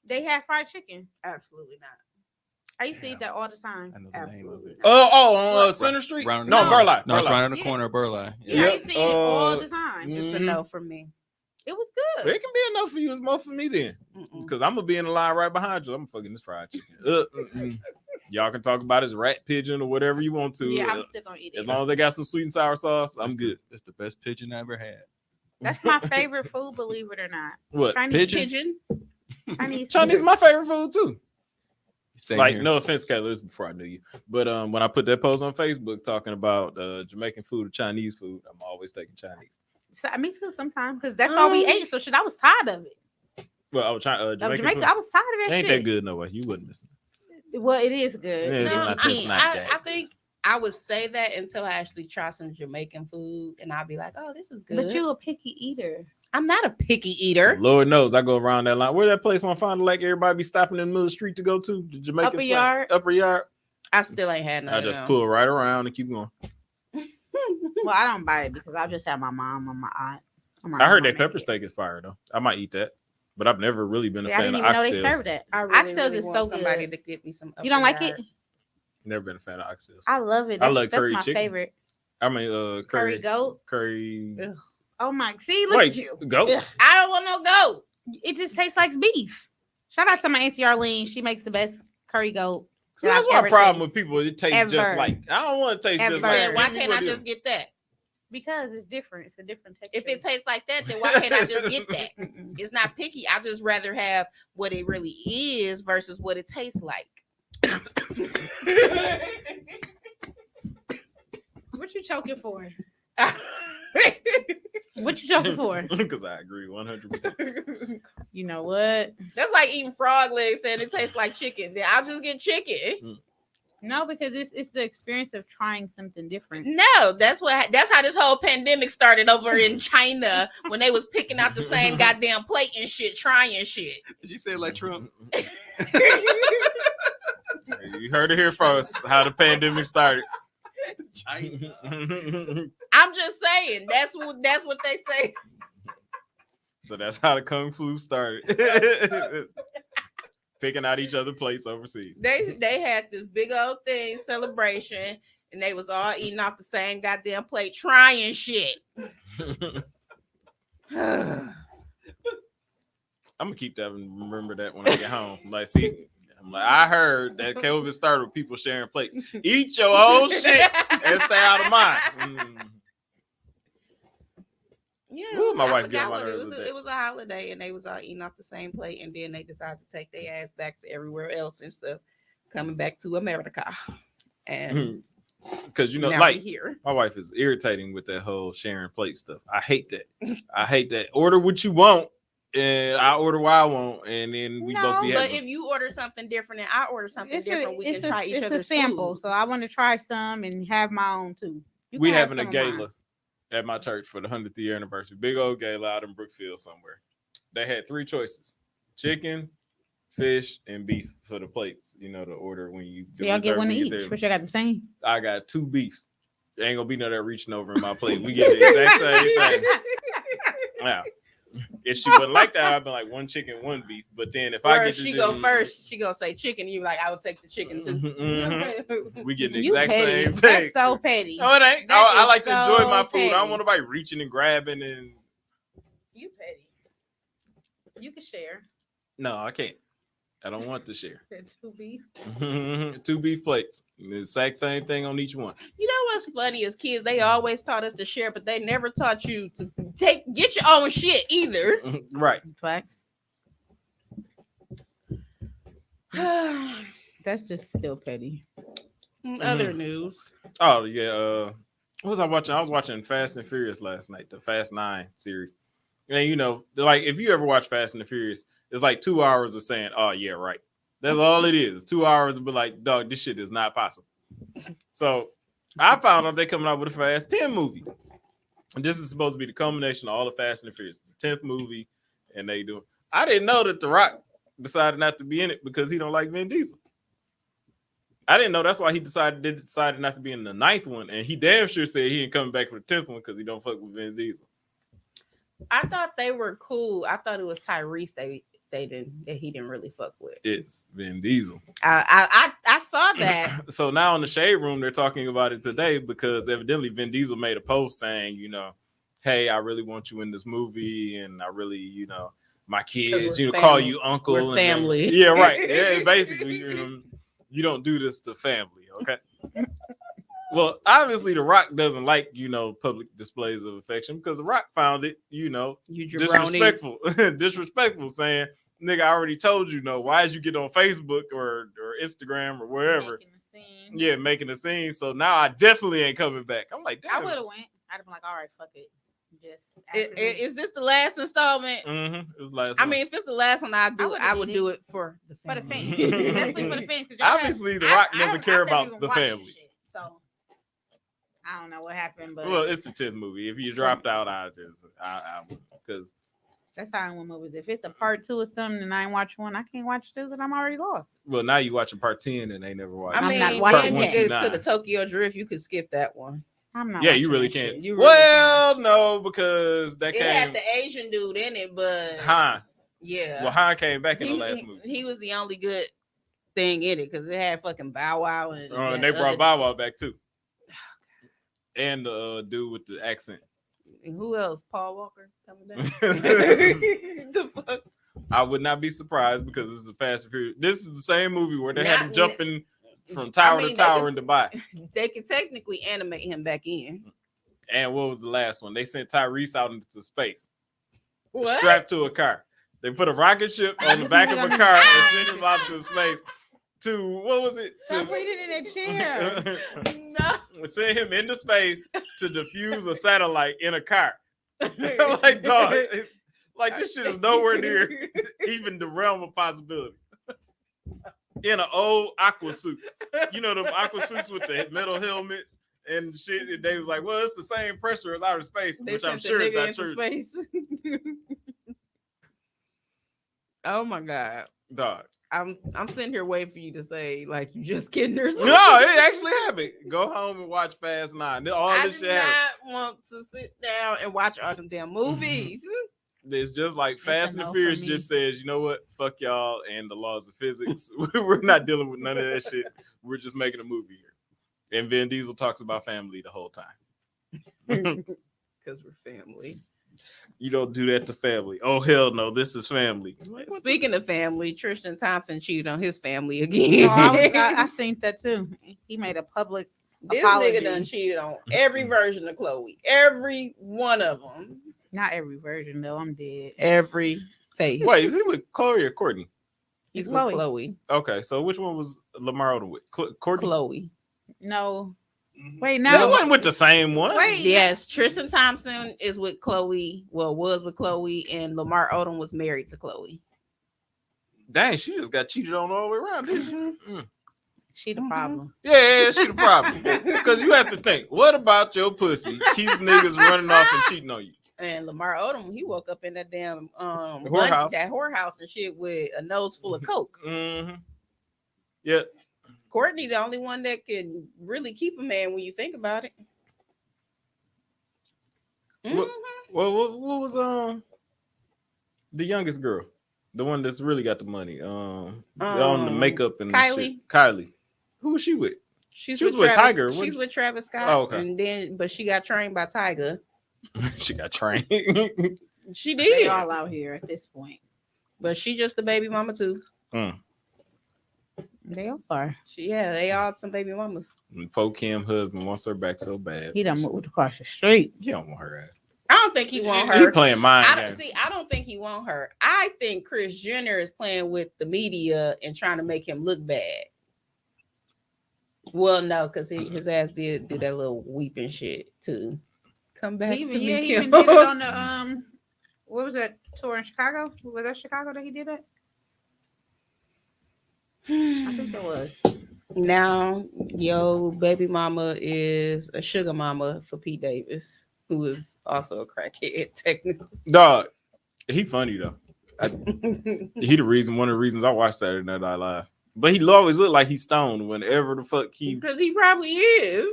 They had fried chicken. absolutely not. I used to eat that all the time. I know the name of Absolutely it. not. On What? Center Street? Round- No, No. Burleigh. No, it's Burleigh. right on the Yeah. corner of Burleigh. Yeah, Yep. I used to eat it all the time. It's a Mhm. no for me. It was good. It can be enough for you. It's more for me then. Mm-mm. Because I'm going to be in the line right behind you. I'm fucking this fried chicken. Y'all can talk about his rat pigeon or whatever you want to. Yeah, I'm still gonna eat As it. long as they got some sweet and sour sauce, I'm good. It's the best pigeon I ever had. That's my favorite food, believe it or not. What? Chinese Pigeon? Chinese Chinese is food. my favorite food too. Same Like, here. no offense, Kayla, this is before I knew you. But when I put that post on Facebook talking about Jamaican food or Chinese food, I'm always taking Chinese. So, me too sometimes because that's all we ate. So shit, I was tired of it. Well, I was trying Of Jamaican Jamaica, food. I was tired of that Ain't shit. that good? No way. You wouldn't miss it. Well, it is good. Yeah, it's No, not- I, it's not I, that. I think I would say that until I actually try some Jamaican food, and I'll be like, "Oh, this is good." But you a picky eater. I'm not a picky eater. Lord knows I go around that line. Where that place on Fond du Lac everybody be stopping in the middle of the street to go to? The Jamaican Upper spot? Yard. Upper Yard. I still ain't had none. I of just them. pull right around and keep going. Well, I don't buy it because I just have my mom or my aunt. or my I heard mama that pepper make it. steak is fire though. I might eat that, but I've never really been a See, I fan didn't of even know they oxtails. serve that. I really, Oxtails really is want so somebody good. to get me some. You don't like Upper it? Never been a fan of oxtails. I love it. I That's, like that's curry my chicken. favorite. I mean, Curry goat. curry. Ugh. Oh my! See, look Wait, at you. goat. Ugh, I don't want no goat. It just tastes like beef. Shout out to my auntie Arlene. She makes the best curry goat. See, that that's I've my ever problem with tasted. people. It tastes just Ever. like I don't want to taste just Ever. like. Then why give me can't I what it just is. get that? Because it's different. It's a different texture. If it tastes like that, then why can't I just get that? It's not picky. I just rather have what it really is versus what it tastes like. What you choking for? What you choking for? Because I agree 100%. You know what? That's like eating frog legs and it tastes like chicken. Then I'll just get chicken. No, because it's the experience of trying something different. No, that's how this whole pandemic started over in China when they was picking out the same goddamn plate and shit, trying shit. Did you say it like Trump? You heard it here first. How the pandemic started. I'm just saying that's what they say. So that's how the kung flu started. Picking out each other plates overseas. They had this big old thing celebration and they was all eating off the same goddamn plate, trying shit. I'm gonna keep that and remember that when I get home. Like, see, I'm like, I heard that COVID started with people sharing plates. Eat your own shit and stay out of mine. Yeah, Ooh, my I wife forgot got my what nerves with that. it was a holiday and they was all eating off the same plate and then they decided to take their ass back to everywhere else instead of coming back to America. And Because you know, now like we here. my wife is irritating with that whole sharing plate stuff. I hate that. I hate that. Order what you want, and I order what I want, and then we both be No, But happy. if you order something different and I order something It's different, we can try each it's other's a sample. food. So I want to try some and have my own too. You We can have having a some of mine. gala at my church for the 100th year anniversary. Big old gala out in Brookfield somewhere. They had 3 choices: chicken, fish, and beef for the plates. You know, to order when you So y'all get one when you each, there. but you got the same. I got 2 beefs. There ain't gonna be no that reaching over in my plate. We get the exact same thing. Yeah. If she wouldn't like that, I'd be like 1 chicken, 1 beef. But then if I Or get if to she do- go first, she gonna say chicken. You like, I would take the chicken too. Mhm. We get the You exact petty. same thing. That's so petty. No, it ain't. That I is like to enjoy so my food. I don't petty. want nobody reaching and grabbing and You petty. You can share. no, I can't. I don't want to share. That's 2 beef. 2 beef plates. The exact same thing on each one. You know what's funny as kids? They always taught us to share, but they never taught you to get your own shit either. Right. Facts. That's just still petty. Other news. Oh yeah. What was I watching? I was watching Fast and Furious last night, the Fast 9 series. And you know, like if you ever watch Fast and the Furious, it's like 2 hours of saying, "Oh yeah, right." That's all it is. 2 hours of be like, "Dog, this shit is not possible." So I found out they coming out with a Fast 10 movie, and this is supposed to be the culmination of all the Fast and the Furious, the 10th movie, and they do. I didn't know that The Rock decided not to be in it because he don't like Vin Diesel. I didn't know that's why he decided not to be in the 9th one, and he damn sure said he ain't coming back for the 10th one because he don't fuck with Vin Diesel. I thought they were cool. I thought it was Tyrese that he didn't really fuck with. It's Vin Diesel. I saw that. So now in the Shade Room, they're talking about it today because evidently Vin Diesel made a post saying, you know, hey, I really want you in this movie, and I really, you know, my kids, we're you know, call family. you uncle. We're and family. Yeah, right. Yeah, basically, you don't do this to family, okay? Well, obviously, The Rock doesn't like, you know, public displays of affection because The Rock found it, you know, You jabroni. disrespectful, saying, nigga, I already told you, no, why did you get on Facebook or Instagram or wherever? Making a scene. Yeah, making a scene. So now I definitely ain't coming back. I'm like, I damn. would have went. I'd have been like, all right, fuck it. Just Is this the last installment? It was last I one. mean, if it's the last one, I would've would did do it for the for the family. fans. Definitely for the fans. 'cause y'all Obviously, The have- Rock I doesn't don't- care I've never about even the watched family. this shit, so I don't know what happened, but Well, it's the 10th movie. If you dropped out, I would. because That's how I win movies. If it's a part 2 or something and I ain't watch one, I can't watch 2 because I'm already lost. well now you watching part 10 and they never watched. I I'm mean, not when watching it that. gets to the Tokyo Drift, you could skip that one. I'm not. Yeah, you watching really that can't. shit. You really well, no, because that It had came. the Asian dude in it, but Han. yeah, Well, Han came back in the last movie. he was the only good thing in it because it had fucking Bow Wow and And that they brought other- Bow Wow back too. And the dude with the accent. And who else? Paul Walker coming down. The fuck? I would not be surprised because this is a Fast and Furious. This is the same movie where they had him Not- jumping from tower to tower in Dubai. They could technically animate him back in. And what was the last one? They sent Tyrese out into space, What? strapped to a car. They put a rocket ship on the back of a car and sent him out to space. To what was it? Stop reading in that chair. No. Send him into space to defuse a satellite in a car. I'm like, dog, like this shit is nowhere near even the realm of possibility. In an old aqua suit, you know them aqua suits with the metal helmets and shit. And they was like, well, it's the same pressure as outer space, They which I'm sent the sure is nigga not into true. space. Oh my god. Dog. I'm sitting here waiting for you to say like you just kidding or something. No, it actually happened. Go home and watch Fast 9. All I this do shit happened. not want to sit down and watch all them damn movies. It's just like It's Fast a and no the Furious for me. just says, you know what? Fuck y'all and the laws of physics. We're not dealing with none of that shit. We're just making a movie here. And Vin Diesel talks about family the whole time. Because we're family. You don't do that to family. Oh, hell no. This is family. Speaking of family, Tristan Thompson cheated on his family again. No, I seen that too. He made a public This apology. nigga done cheated on every version of Chloe. Every one of them. Not every version though. I'm dead. Every face. Wait, is he with Chloe or Courtney? He's It's with Chloe. Chloe. Okay, so which one was Lamar Odom with? Courtney? Chloe. No. Wait, No, no. wasn't with the same one. Wait. Yes, Tristan Thompson is with Chloe. Well, was with Chloe, and Lamar Odom was married to Chloe. Dang, she just got cheated on all the way around, didn't she? She the problem. Yeah, she the problem. Because you have to think, what about your pussy keeps niggas running off and cheating on you? And Lamar Odom, he woke up in that damn whorehouse. that whorehouse and shit with a nose full of coke. Mm-hmm. Yeah. Courtney, the only one that can really keep a man when you think about it. What- Well, what was the youngest girl, the one that's really got the money, on the makeup and Kylie. the shit. Kylie, who was she with? She was with Tiger, She's wasn't with Travis Scott. Oh, okay. And then, but she got trained by Tiger. She got trained. She They did, all out here at this point. but she just the baby mama too. They all are. They all some baby mamas. And Po Kim husband wants her back so bad. He done moved across the street. He don't want her ass. I don't think he want He her. playing mind I don't games. see. I don't think he want her. I think Kris Jenner is playing with the media and trying to make him look bad. Well, no, because his ass did do that little weeping shit too. Come back He to even, me, yeah, he Kim. even did it on the what was that tour in Chicago? Was that Chicago that he did it? I think it was. Now, yo, baby mama is a sugar mama for Pete Davis, who is also a crackhead, technically. Dog, he funny though. He the reason, one of the reasons I watched Saturday Night Live. But he always look like he's stoned whenever the fuck he. Because he probably is.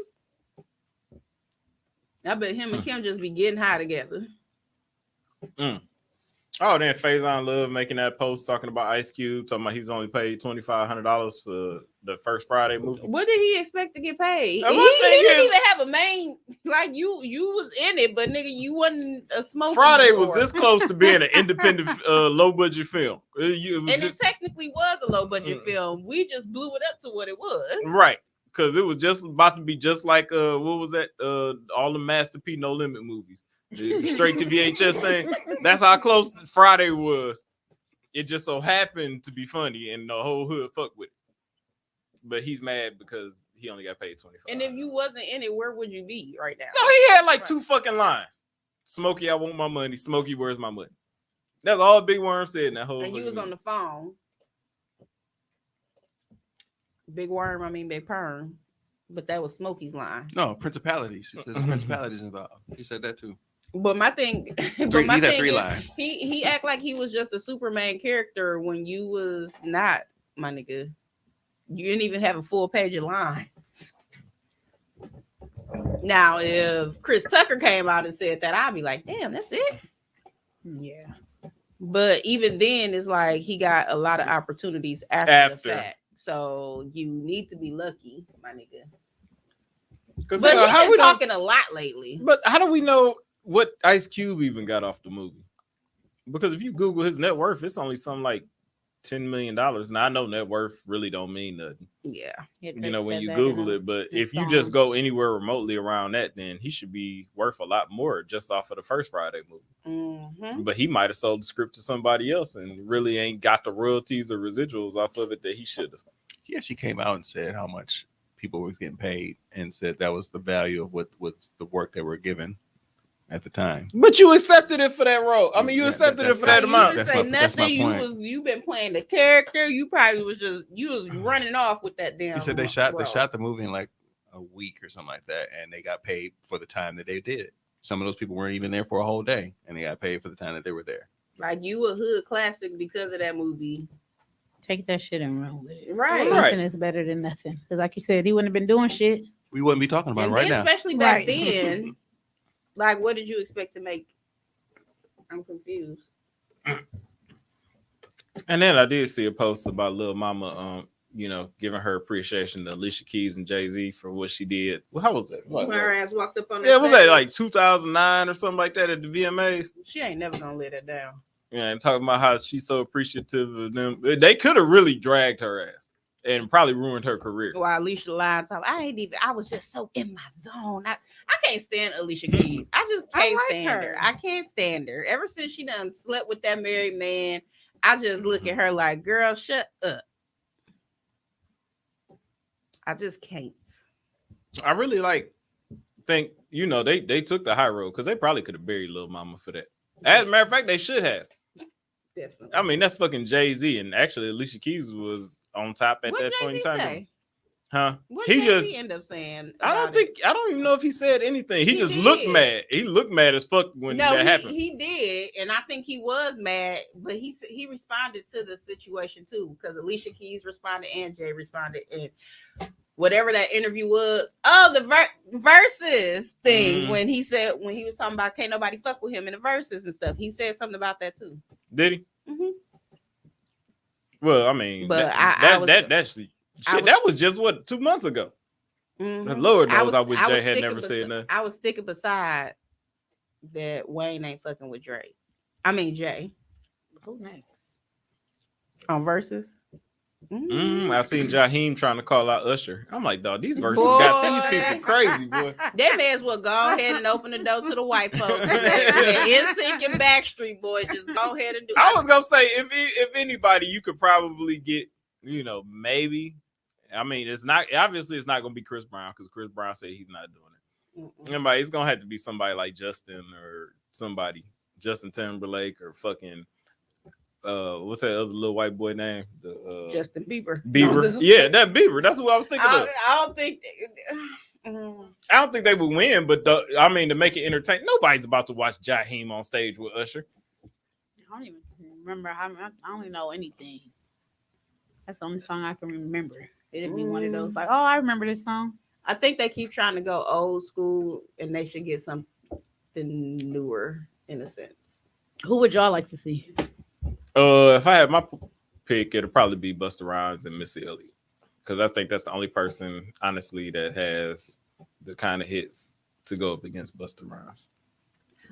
I bet him and Kim just be getting high together. Oh, then Faison Love making that post talking about Ice Cube, talking about he was only paid $2,500 for the first Friday movie. What did he expect to get paid? My He thing didn't is- even have a main, like you was in it, but nigga, you wasn't a smoker. Friday was before. this close to being an independent, low budget film. It was And just- it technically was a low budget film. We just blew it up to what it was. right, because it was just about to be just like what was that? All the Master P No Limit movies, the straight to VHS thing. That's how close Friday was. It just so happened to be funny, and the whole hood fucked with it. But he's mad because he only got paid $25. And if you wasn't in it, where would you be right now? No, he had like two fucking lines. Smokey, I want my money. Smokey, where's my money? That's all Big Worm said in that whole. And you was on the phone. Big Worm, I mean Big Perm. But that was Smokey's line. No, principalities. There's principalities involved. He said that too. But my thing, He but my got thing 3 is, lines. he act like he was just a Superman character when you was not, my nigga. You didn't even have a full page of lines. Now, if Chris Tucker came out and said that, I'd be like, damn, that's it. Yeah. But even then, it's like he got a lot of opportunities after the fact. So you need to be lucky, my nigga. Because But he's how been we talking a lot lately. But how do we know what Ice Cube even got off the movie? Because if you Google his net worth, it's only something like $10 million. Now I know net worth really don't mean nothing. Yeah. You know, when you Google it, but if you just go anywhere remotely around that, then he should be worth a lot more just off of the first Friday movie. Mm-hmm. But he might have sold the script to somebody else and really ain't got the royalties or residuals off of it that he should have. He actually came out and said how much people were getting paid and said that was the value of what's the work they were given at the time. But you accepted it for that role. I mean, you Yeah, accepted it for that You amount. didn't That's say my- that's my nothing. point. You been playing the character. You probably was just running off with that damn. He said they shot role. the movie in like a week or something like that, and they got paid for the time that they did it. Some of those people weren't even there for a whole day, and they got paid for the time that they were there. Like you a hood classic because of that movie. Take that shit and run with it. Right. Nothing is better than nothing. Because like you said, he wouldn't have been doing shit. We wouldn't be talking about And it right then, now. especially back Right. then, like what did you expect to make? I'm confused. And then I did see a post about Lil Mama, you know, giving her appreciation to Alicia Keys and Jay-Z for what she did. Well, how was that? What? Her ass walked up on Yeah, that was that stage. like 2009 or something like that at the VMAs? She ain't never gonna let that down. Yeah, and talking about how she's so appreciative of them. They could have really dragged her ass and probably ruined her career. While Alicia lied, I was just so in my zone. I can't stand Alicia Keys. I just can't like stand her. her. I can't stand her. Ever since she done slept with that married man, I just look at her like, girl, shut up. I just can't. I really think, you know, they took the high road because they probably could have buried Lil Mama for that. As a matter of fact, they should have. Definitely. I mean, that's fucking Jay-Z, and actually Alicia Keys was on top at What that point in Jay-Z time. say? Huh? What He did just he end up saying? I about it? don't even know if he said anything. He He just looked did. mad. He looked mad as fuck when No, that happened. he did, and I think he was mad, but he responded to the situation too because Alicia Keys responded and Jay responded, and whatever that interview was, the verses thing when he was talking about can't nobody fuck with him in the verses and stuff, he said something about that too. Did he? Mhm. Well, I mean, But that was just what 2 months ago. Mhm. Lord knows I wish Jay had never said that. I was sticking beside that Wayne ain't fucking with Drake. I mean Jay Who next? on verses. I seen Jaheim trying to call out Usher. I'm like, dog, these verses Boy. got these people crazy, boy. They may as well go ahead and open the door to the white folks. NSYNC and Backstreet Boys, just go ahead and do it. I was gonna say if anybody, you could probably get, you know, maybe. I mean, it's not gonna be Chris Brown because Chris Brown said he's not doing it. Anybody, it's gonna have to be somebody like Justin or somebody, Justin Timberlake or fucking what's that other little white boy name? Justin Bieber. Bieber. Yeah, that Bieber. That's what I was thinking of. I don't think. I don't think they would win, but I mean, to make it entertaining, nobody's about to watch Jaheim on stage with Usher. I don't even remember. I don't even know anything. That's the only song I can remember. It didn't be one of those like, oh, I remember this song. I think they keep trying to go old school, and they should get something newer in a sense. Who would y'all like to see? If I had my pick, it'd probably be Busta Rhymes and Missy Elliott, because I think that's the only person, honestly, that has the kind of hits to go up against Busta Rhymes.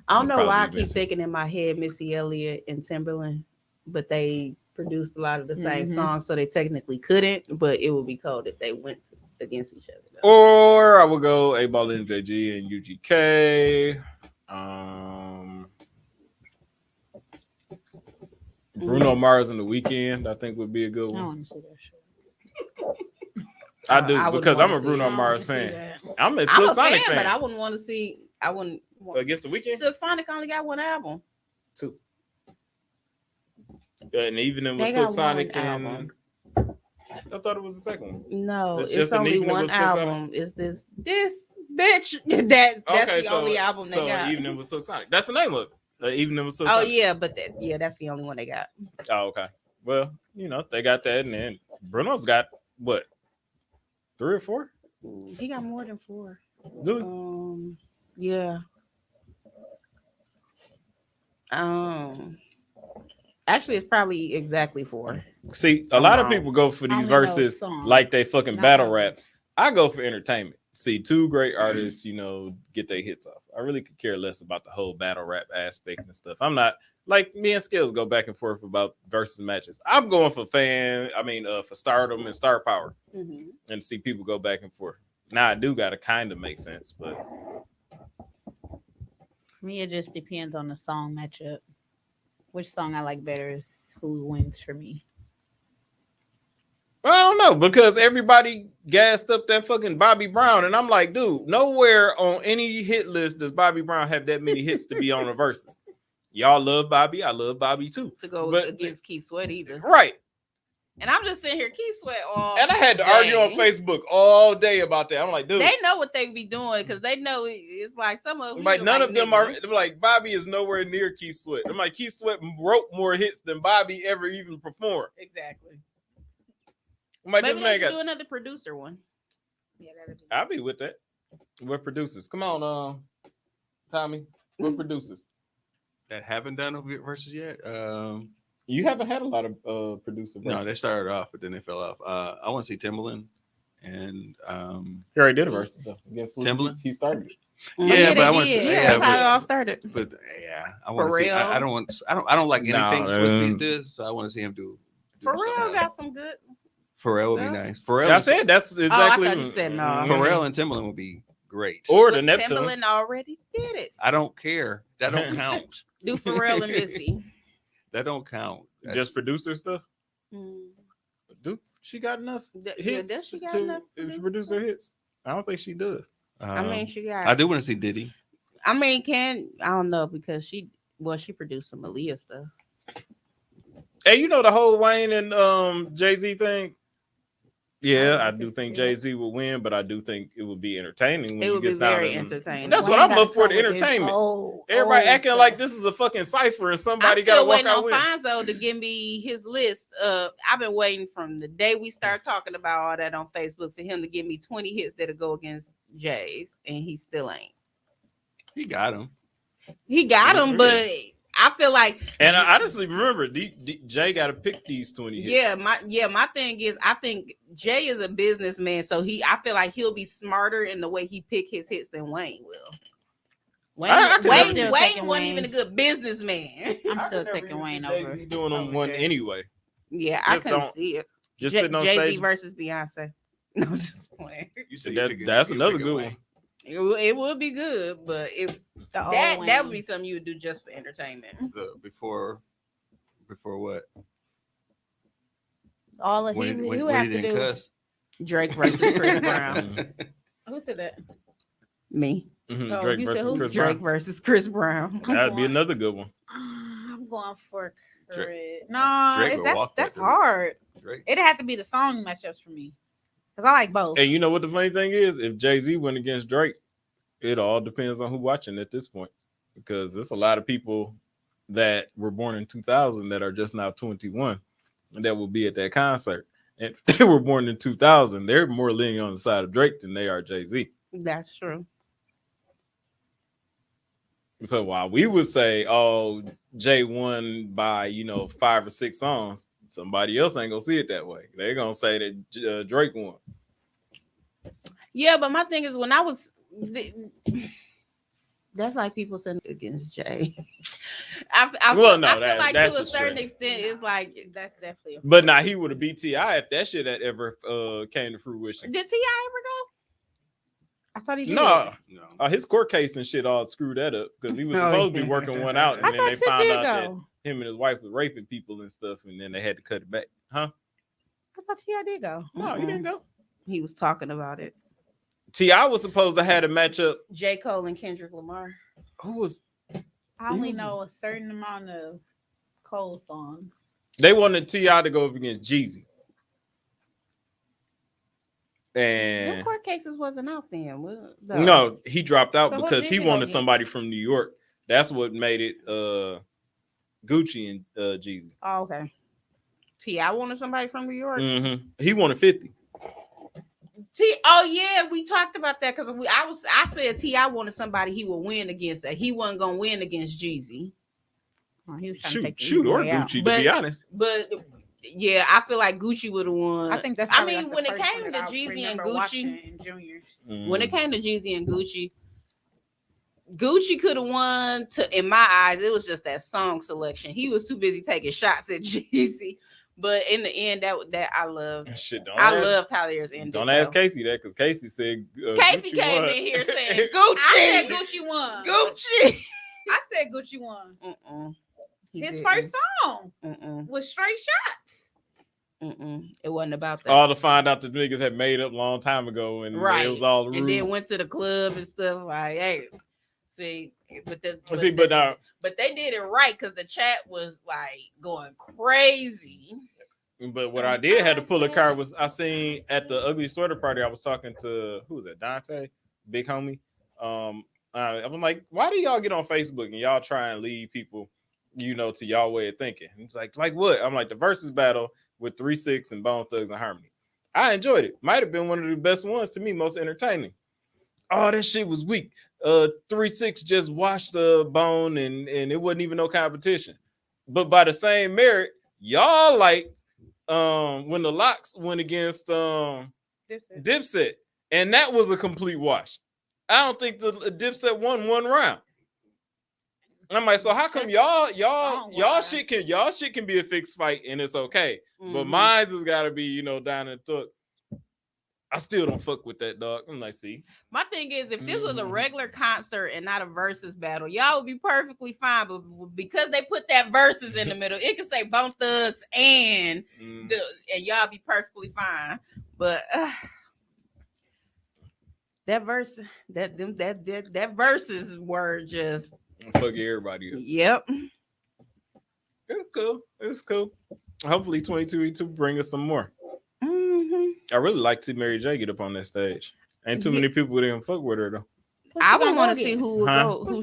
I don't know Probably why I keep Missy. thinking in my head Missy Elliott and Timberland, but they produced a lot of the same songs, so they technically couldn't. But it would be cold if they went against each other. Though. Or I would go A-Ball MJG and UGK. Bruno Mars and The Weeknd, I think would be a good I one. want to see that shit. I do I would because wanna I'm a see Bruno it. Mars I wanna see fan. that. I'm a I'm Silk a Sonic fan, fan. but I wouldn't want to see. I wouldn't. Against The Weeknd? Silk Sonic only got one album. 2. And even in with They Silk got Sonic one and album. I thought it was the second one. No, It's it's just an only evening one with Silk Sonic? album. It's this Bitch, that's Okay, the only album they got. Evening with Silk Sonic. That's the name of it. Evening with Silk Oh Sonic. yeah, but that's the only one they got. Oh, okay. Well, you know, they got that, and then Bruno's got what, 3 or 4? He got more than 4. Do Yeah. Actually, it's probably exactly 4. he? See, a I'm lot of wrong. people go for these Only those verses songs, like they fucking not battle albums. raps. I go for entertainment. See, 2 great artists, you know, get their hits off. I really could care less about the whole battle rap aspect and stuff. I'm not like me and Skills go back and forth about versus matches. I'm going for for stardom and star power, and see people go back and forth. Now I do gotta kind of make sense, but For me, it just depends on the song matchup. Which song I like better is who wins for me. I don't know, because everybody gassed up that fucking Bobby Brown, and I'm like, dude, nowhere on any hit list does Bobby Brown have that many hits to be on the verses. Y'all love Bobby, I love Bobby too. To go But- against Keith Sweat either. Right. And I'm just sitting here, Keith Sweat all And I had to argue on day. Facebook all day about that. I'm like, dude, They know what they be doing because they know it's like some of them. like none of them are. They're like, Bobby is nowhere near Keith Sweat. I'm like, Keith Sweat wrote more hits than Bobby ever even performed. Exactly. I'm like, Maybe this they man should do got. another producer one. Yeah, that'd be I'll be with that. What producers? Come on, Tommy. What producers? That haven't done a versus yet. You haven't had a lot of producer. No, verses. they started off, but then they fell off. I want to see Timbaland and He already did a versus though. Against Swiss Timbaland? Beats. He started it. yeah, but I want to. did. Yeah, Yeah, that's how it but, all started. but yeah, I want to see. Pharrell? I don't want. I don't like anything No, Swiss Beats does, so I want to see him do. Pharrell something else. got some good. Pharrell would be Yeah. nice. Pharrell. I and- said that's exactly. thought you said no. Pharrell and Timbaland would be great. Or the Look, Neptunes. Timbaland already did it. I don't care. That don't count. Do Pharrell and Missy. That don't count. Just producer stuff. Mm. Dude, she got enough Yeah, hits does she got to enough producer hits. I don't think she does. I mean, she got. I do want to see Diddy. I mean, I don't know because she produced some Aaliyah stuff. Hey, you know the whole Wayne and Jay-Z thing? Yeah, I do think Yeah. Jay-Z will win, but I do think it would be entertaining. When It you would be get down very to- entertaining. That's what Wayne I'm got up for, the some of this entertainment. old Everybody acting stuff. like this is a fucking cipher and I'm somebody got to still walk waiting out on with. Fonzo to give me his list. I've been waiting from the day we started talking about all that on Facebook for him to give me 20 hits that'll go against Jay's, and he still ain't. He got him. He got Yes, him, he but I feel like And I honestly remember Jay got to pick these 20 hits. my thing is I think Jay is a businessman, so I feel like he'll be smarter in the way he pick his hits than Wayne will. I can Wayne never- wasn't Wayne. even a good businessman. I'm still taking Wayne over. Jay-Z doing them one Okay. anyway. Yeah, I Just couldn't don't- see it. Just sitting on Jay-Z stage. versus Beyonce. No, I'm just playing. You said That's another good one. It would be good, but The old that Wayne. would be something you would do just for entertainment. Before what? all of he When would have he to didn't do. cuss. Drake versus Chris Brown. Mhm. Who said that? Me. Mhm. Oh, Drake you said versus who? Chris Drake Brown. versus Chris Brown. That'd be another good one. I'm going for Drake- Chris. No, Drake will walk that's that through. hard. Drake. It'd have to be the song matchups for me because I like both. And you know what the funny thing is? If Jay-Z went against Drake, it all depends on who watching at this point. Because there's a lot of people that were born in 2000 that are just now 21 and that will be at that concert. And if they were born in 2000, they're more leaning on the side of Drake than they are Jay-Z. That's true. So while we would say, oh, Jay won by, 5 or 6 songs, somebody else ain't going to see it that way. They're going to say that Drake won. Yeah, but my thing is when I was that's like people saying against Jay. I Well, feel, no, I feel that- like that's to a a certain stretch. extent, it's like That's definitely. But now he would have beat T.I. if that shit had ever came to fruition. did T.I. ever go? I thought he did. No, No. his court case and shit all screwed that up because he was Oh, supposed to yeah. be working one out, and I then thought they Tip found did out that go. him and his wife was raping people and stuff, and then they had to cut it back. Huh? I thought T.I. did go. No, he didn't go. He was talking about it. T.I. was supposed to have a matchup. J. Cole and Kendrick Lamar. Who was I only was- know a certain amount of Cole songs. they wanted T.I. to go up against Jeezy. Them And court cases wasn't out then. Though. no, he dropped out So who because did he he go wanted against? somebody from New York. That's what made it Gucci and Jeezy. Oh, okay. I wanted somebody from New York. He wanted 50. Oh yeah, we talked about that because I said I wanted somebody he would win against. That he wasn't gonna win against Jeezy. Oh, he was trying to take the Shoot, easy or way out. Gucci, to But- be honest. But yeah, I feel like Gucci would have won. I think that's. I probably mean, like the when it first came one to that I Jeezy and remember Gucci, watching in juniors. when it came to Jeezy and Gucci could have won. In my eyes, it was just that song selection. He was too busy taking shots at Jeezy. But in the end, that I loved. Shit, I loved how theirs ended. Don't ask though. Casey that because Casey said Casey Gucci came won. in here saying Gucci. I said Gucci won. Gucci. I said Gucci won. His first song was straight shots. It wasn't about that. All to find out the niggas had made up a long time ago, and Right. it was all the And rules. then went to the club and stuff. Like, hey, see, but they did it right because the chat was like going crazy. But what I did had to pull a card was I seen at the ugly sweater party. I was talking to who was that? Dante, big homie. I'm like, why do y'all get on Facebook and y'all try and lead people, to y'all way of thinking? He's like what? I'm like the versus battle with 3-6 and Bone Thugs and Harmony. I enjoyed it. Might have been one of the best ones to me, most entertaining. Oh, that shit was weak. 3-6 just washed the Bone and it wasn't even no competition. But by the same merit, y'all like when the Locks went against Dipset, and that was a complete wash. I don't think the Dipset won one round. I'm like, so how come y'all shit can be a fixed fight and it's okay, but mine's has got to be down in the throat. I still don't fuck with that, dog. I'm like, see, my thing is, if this was a regular concert and not a versus battle, y'all would be perfectly fine. But because they put that versus in the middle, it could say Bone Thugs and and y'all be perfectly fine. But that versus word just fuck everybody up. Yep. It's cool. Hopefully 22 bring us some more. I really like to Mary J get up on that stage. Ain't too many people that even fuck with her though. I would want to see who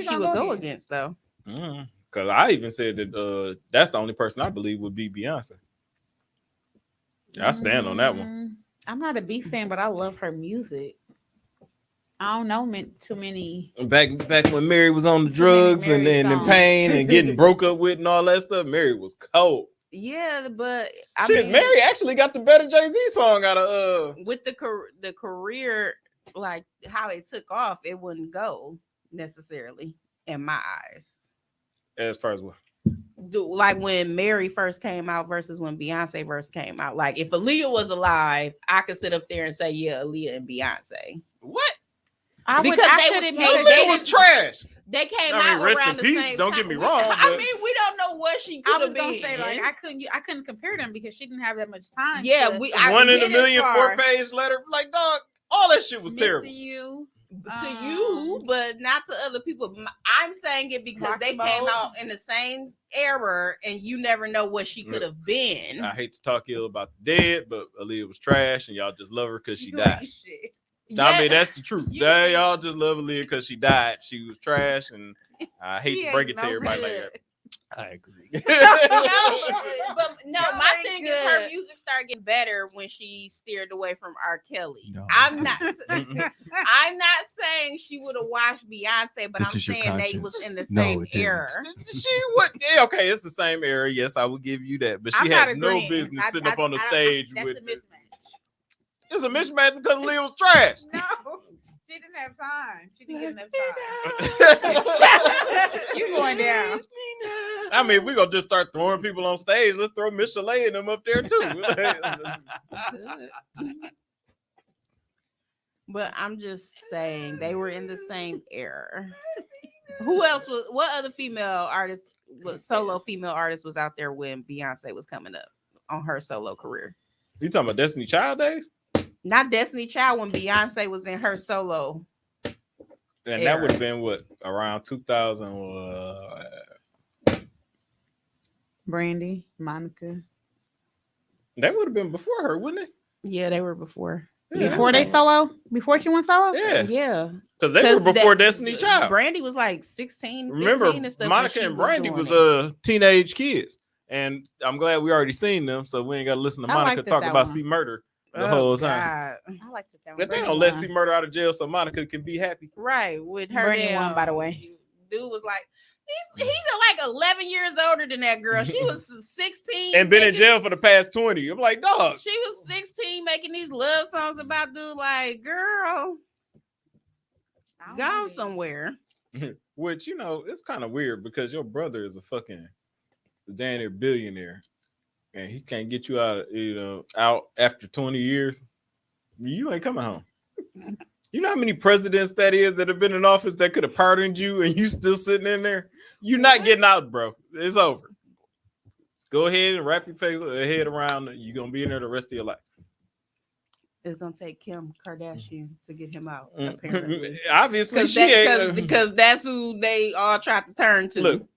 she would go against though. Because I even said that that's the only person I believe would be Beyonce. I stand on that one. I'm not a big fan, but I love her music. I don't know too many. Back when Mary was on the drugs and in pain and getting broke up with and all that stuff, Mary was cold. Yeah, but Mary actually got the better Jay-Z song out of with the career, like how it took off, it wouldn't go necessarily in my eyes. As far as what? Like when Mary first came out versus when Beyonce first came out. Like if Aaliyah was alive, I could sit up there and say, yeah, Aaliyah and Beyonce. What? Aaliyah was trash. They came out rest around in the peace. same Don't time. get me wrong. I mean, we don't know what she could have been. I was gonna say like I couldn't compare them because she didn't have that much time. Yeah, one in a million 4-page letter. Like, dog, all that shit was terrible. To you, but not to other people. I'm saying it because they came out in the same era, and you never know what she could have been. I hate to talk ill about the dead, but Aaliyah was trash, and y'all just love her because she died. I mean, that's the truth. Y'all just love Aaliyah because she died. She was trash, and I hate to break it to everybody like that. I agree. My thing is her music started getting better when she steered away from R. Kelly. No. I'm not saying she would have watched Beyonce, but I'm saying they was in the same era. Okay, it's the same era. Yes, I will give you that. But she has no business sitting up on the stage with it. It's a mismatch because Aaliyah was trash. No, she didn't have time. She didn't get enough time. You going down. I mean, we're going to just start throwing people on stage. Let's throw Miss Chalet and them up there, too. But I'm just saying, they were in the same era. What other solo female artist was out there when Beyonce was coming up on her solo career? You talking about Destiny Child days? Not Destiny Child, when Beyonce was in her solo. And that would have been what? Around 2000. Brandy, Monica. That would have been before her, wouldn't it? Yeah, they were before. Before they solo? Before she went solo? Yeah, Yeah. because they were before Destiny Child. Brandy was like 16, 15 Remember, and stuff. Monica and Brandy was teenage kids, and I'm glad we already seen them, so we ain't got to listen to I Monica liked talk that about one. C Murder the whole time. I like that. But they don't let C Murder out of jail, so Monica can be happy. Right with her. Brandy won, by the way. Dude was like, he's like 11 years older than that girl. She was 16 and been in jail for the past 20. I'm like, dog. She was 16 making these love songs about dude. Like, girl, gone somewhere. Which, you know, it's kind of weird because your brother is a fucking damn near billionaire, and he can't get you out, out after 20 years. You ain't coming home. You know how many presidents that is that have been in office that could have pardoned you, and you still sitting in there? You're not getting out, bro. It's over. Go ahead and wrap your head around it. You're gonna be in there the rest of your life. It's gonna take Kim Kardashian to get him out, apparently. Obviously, because that's who they all tried to turn to. Look,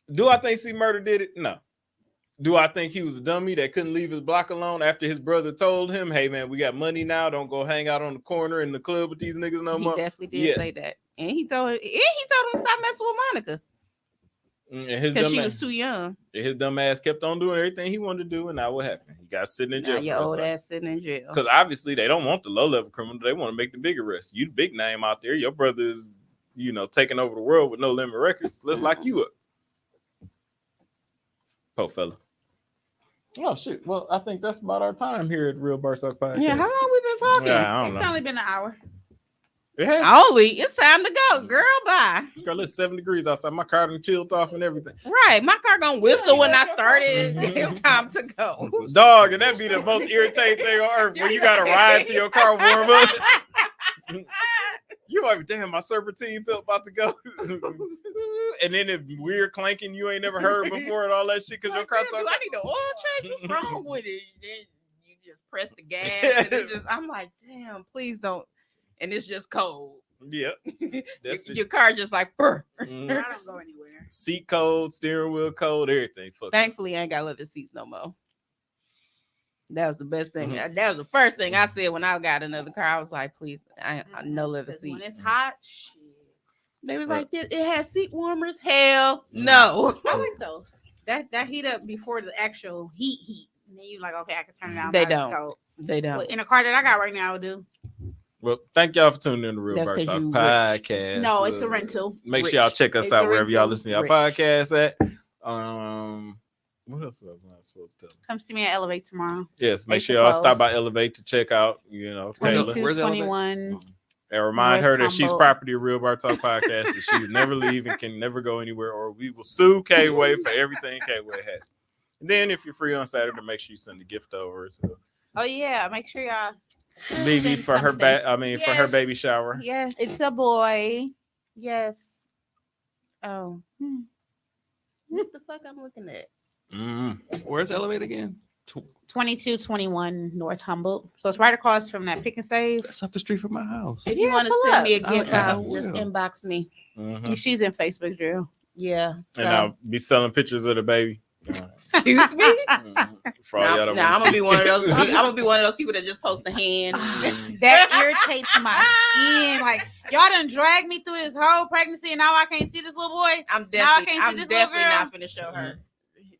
do I think C Murder did it? No. Do I think he was a dummy that couldn't leave his block alone after his brother told him, "Hey man, we got money now. Don't go hang out on the corner in the club with these niggas no more." He definitely did say that, and he told him to stop messing with Monica because she was too young. His dumb ass kept on doing everything he wanted to do, and now what happened? He got sitting in jail. Now your old ass sitting in jail because obviously they don't want the low level criminal. They want to make the big arrest. You the big name out there. Your brother is, taking over the world with No Limit Records. Let's lock you up, po fella. Oh shit! Well, I think that's about our time here at Real Bar Talk Podcast. Yeah, how long we been talking? Yeah, I don't know. It's only been an hour. It's time to go, girl. Bye. Girl, it's 7 degrees outside. My car done chilled off and everything. Right, my car gonna whistle when I started. It's time to go, dog. And that'd be the most irritating thing on earth when you gotta ride to your car warm up. You like, damn, my serpentine belt about to go. And then it weird clanking you ain't never heard before and all that shit because your car's I need the oil change. What's wrong with it? Then you just press the gas. And it's just, I'm like, damn, please don't. And it's just cold. Yeah. Your car just like, burr. I don't go anywhere. Seat cold, steering wheel cold, everything. Thankfully, I ain't got leather seats no more. That was the best thing. Mm-hmm. That was the first thing I said when I got another car. I was like, please, I no leather seats. When it's hot, they was like, it has seat warmers. Hell no. I like those. That heat up before the actual heat. And then you're like, okay, I can turn it down. They don't. They don't. But in a car that I got right now, I do. Well, thank y'all for tuning in to Real Bar Talk Podcast. No, it's a rental. Make sure y'all check us out wherever y'all listen to our podcast at. What else was I supposed to tell you? Come see me at Elevate tomorrow. Yes, make sure y'all stop by Elevate to check out, Kayla. 2221. And remind her that she's property of Real Bar Talk Podcast, that she would never leave and can never go anywhere, or we will sue K-Way for everything K-Way has. And then if you're free on Saturday, make sure you send a gift over. So. Oh yeah, make sure y'all BeBe for her for her baby shower. Yes, it's a boy. Yes. Oh, what the fuck I'm looking at? Where's Elevate again? 2221 North Humboldt. So it's right across from that Pick and Save. That's up the street from my house. If you want to send me a gift, just inbox me. Mm-hmm. She's in Facebook, Drew. Yeah. And I'll be selling pictures of the baby. Excuse me. I'm gonna be one of those. I'm gonna be one of those people that just post a hand. That irritates my skin. Like y'all done dragged me through this whole pregnancy, and now I can't see this little boy. I'm definitely not gonna show her.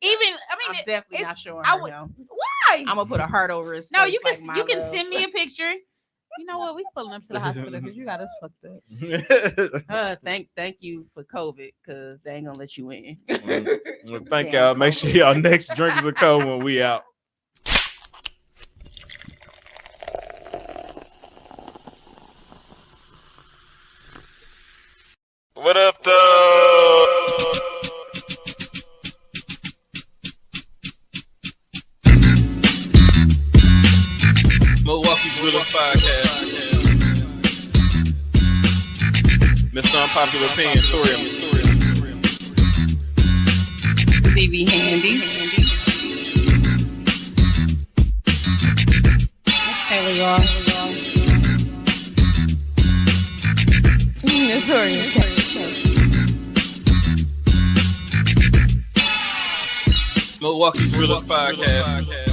I'm definitely not showing her. Why? I'm gonna put a heart over his face. No, you can send me a picture. You know what? We pulling up to the hospital because you got us fucked up. Thank you for COVID because they ain't gonna let you in. Well, thank y'all. Make sure y'all next drink is a cold when we out. What up, though? Milwaukee's Realest Podcast. Mr. Unpopular Opinion, BeBe Handy. Hey, y'all. Milwaukee's Realest Podcast.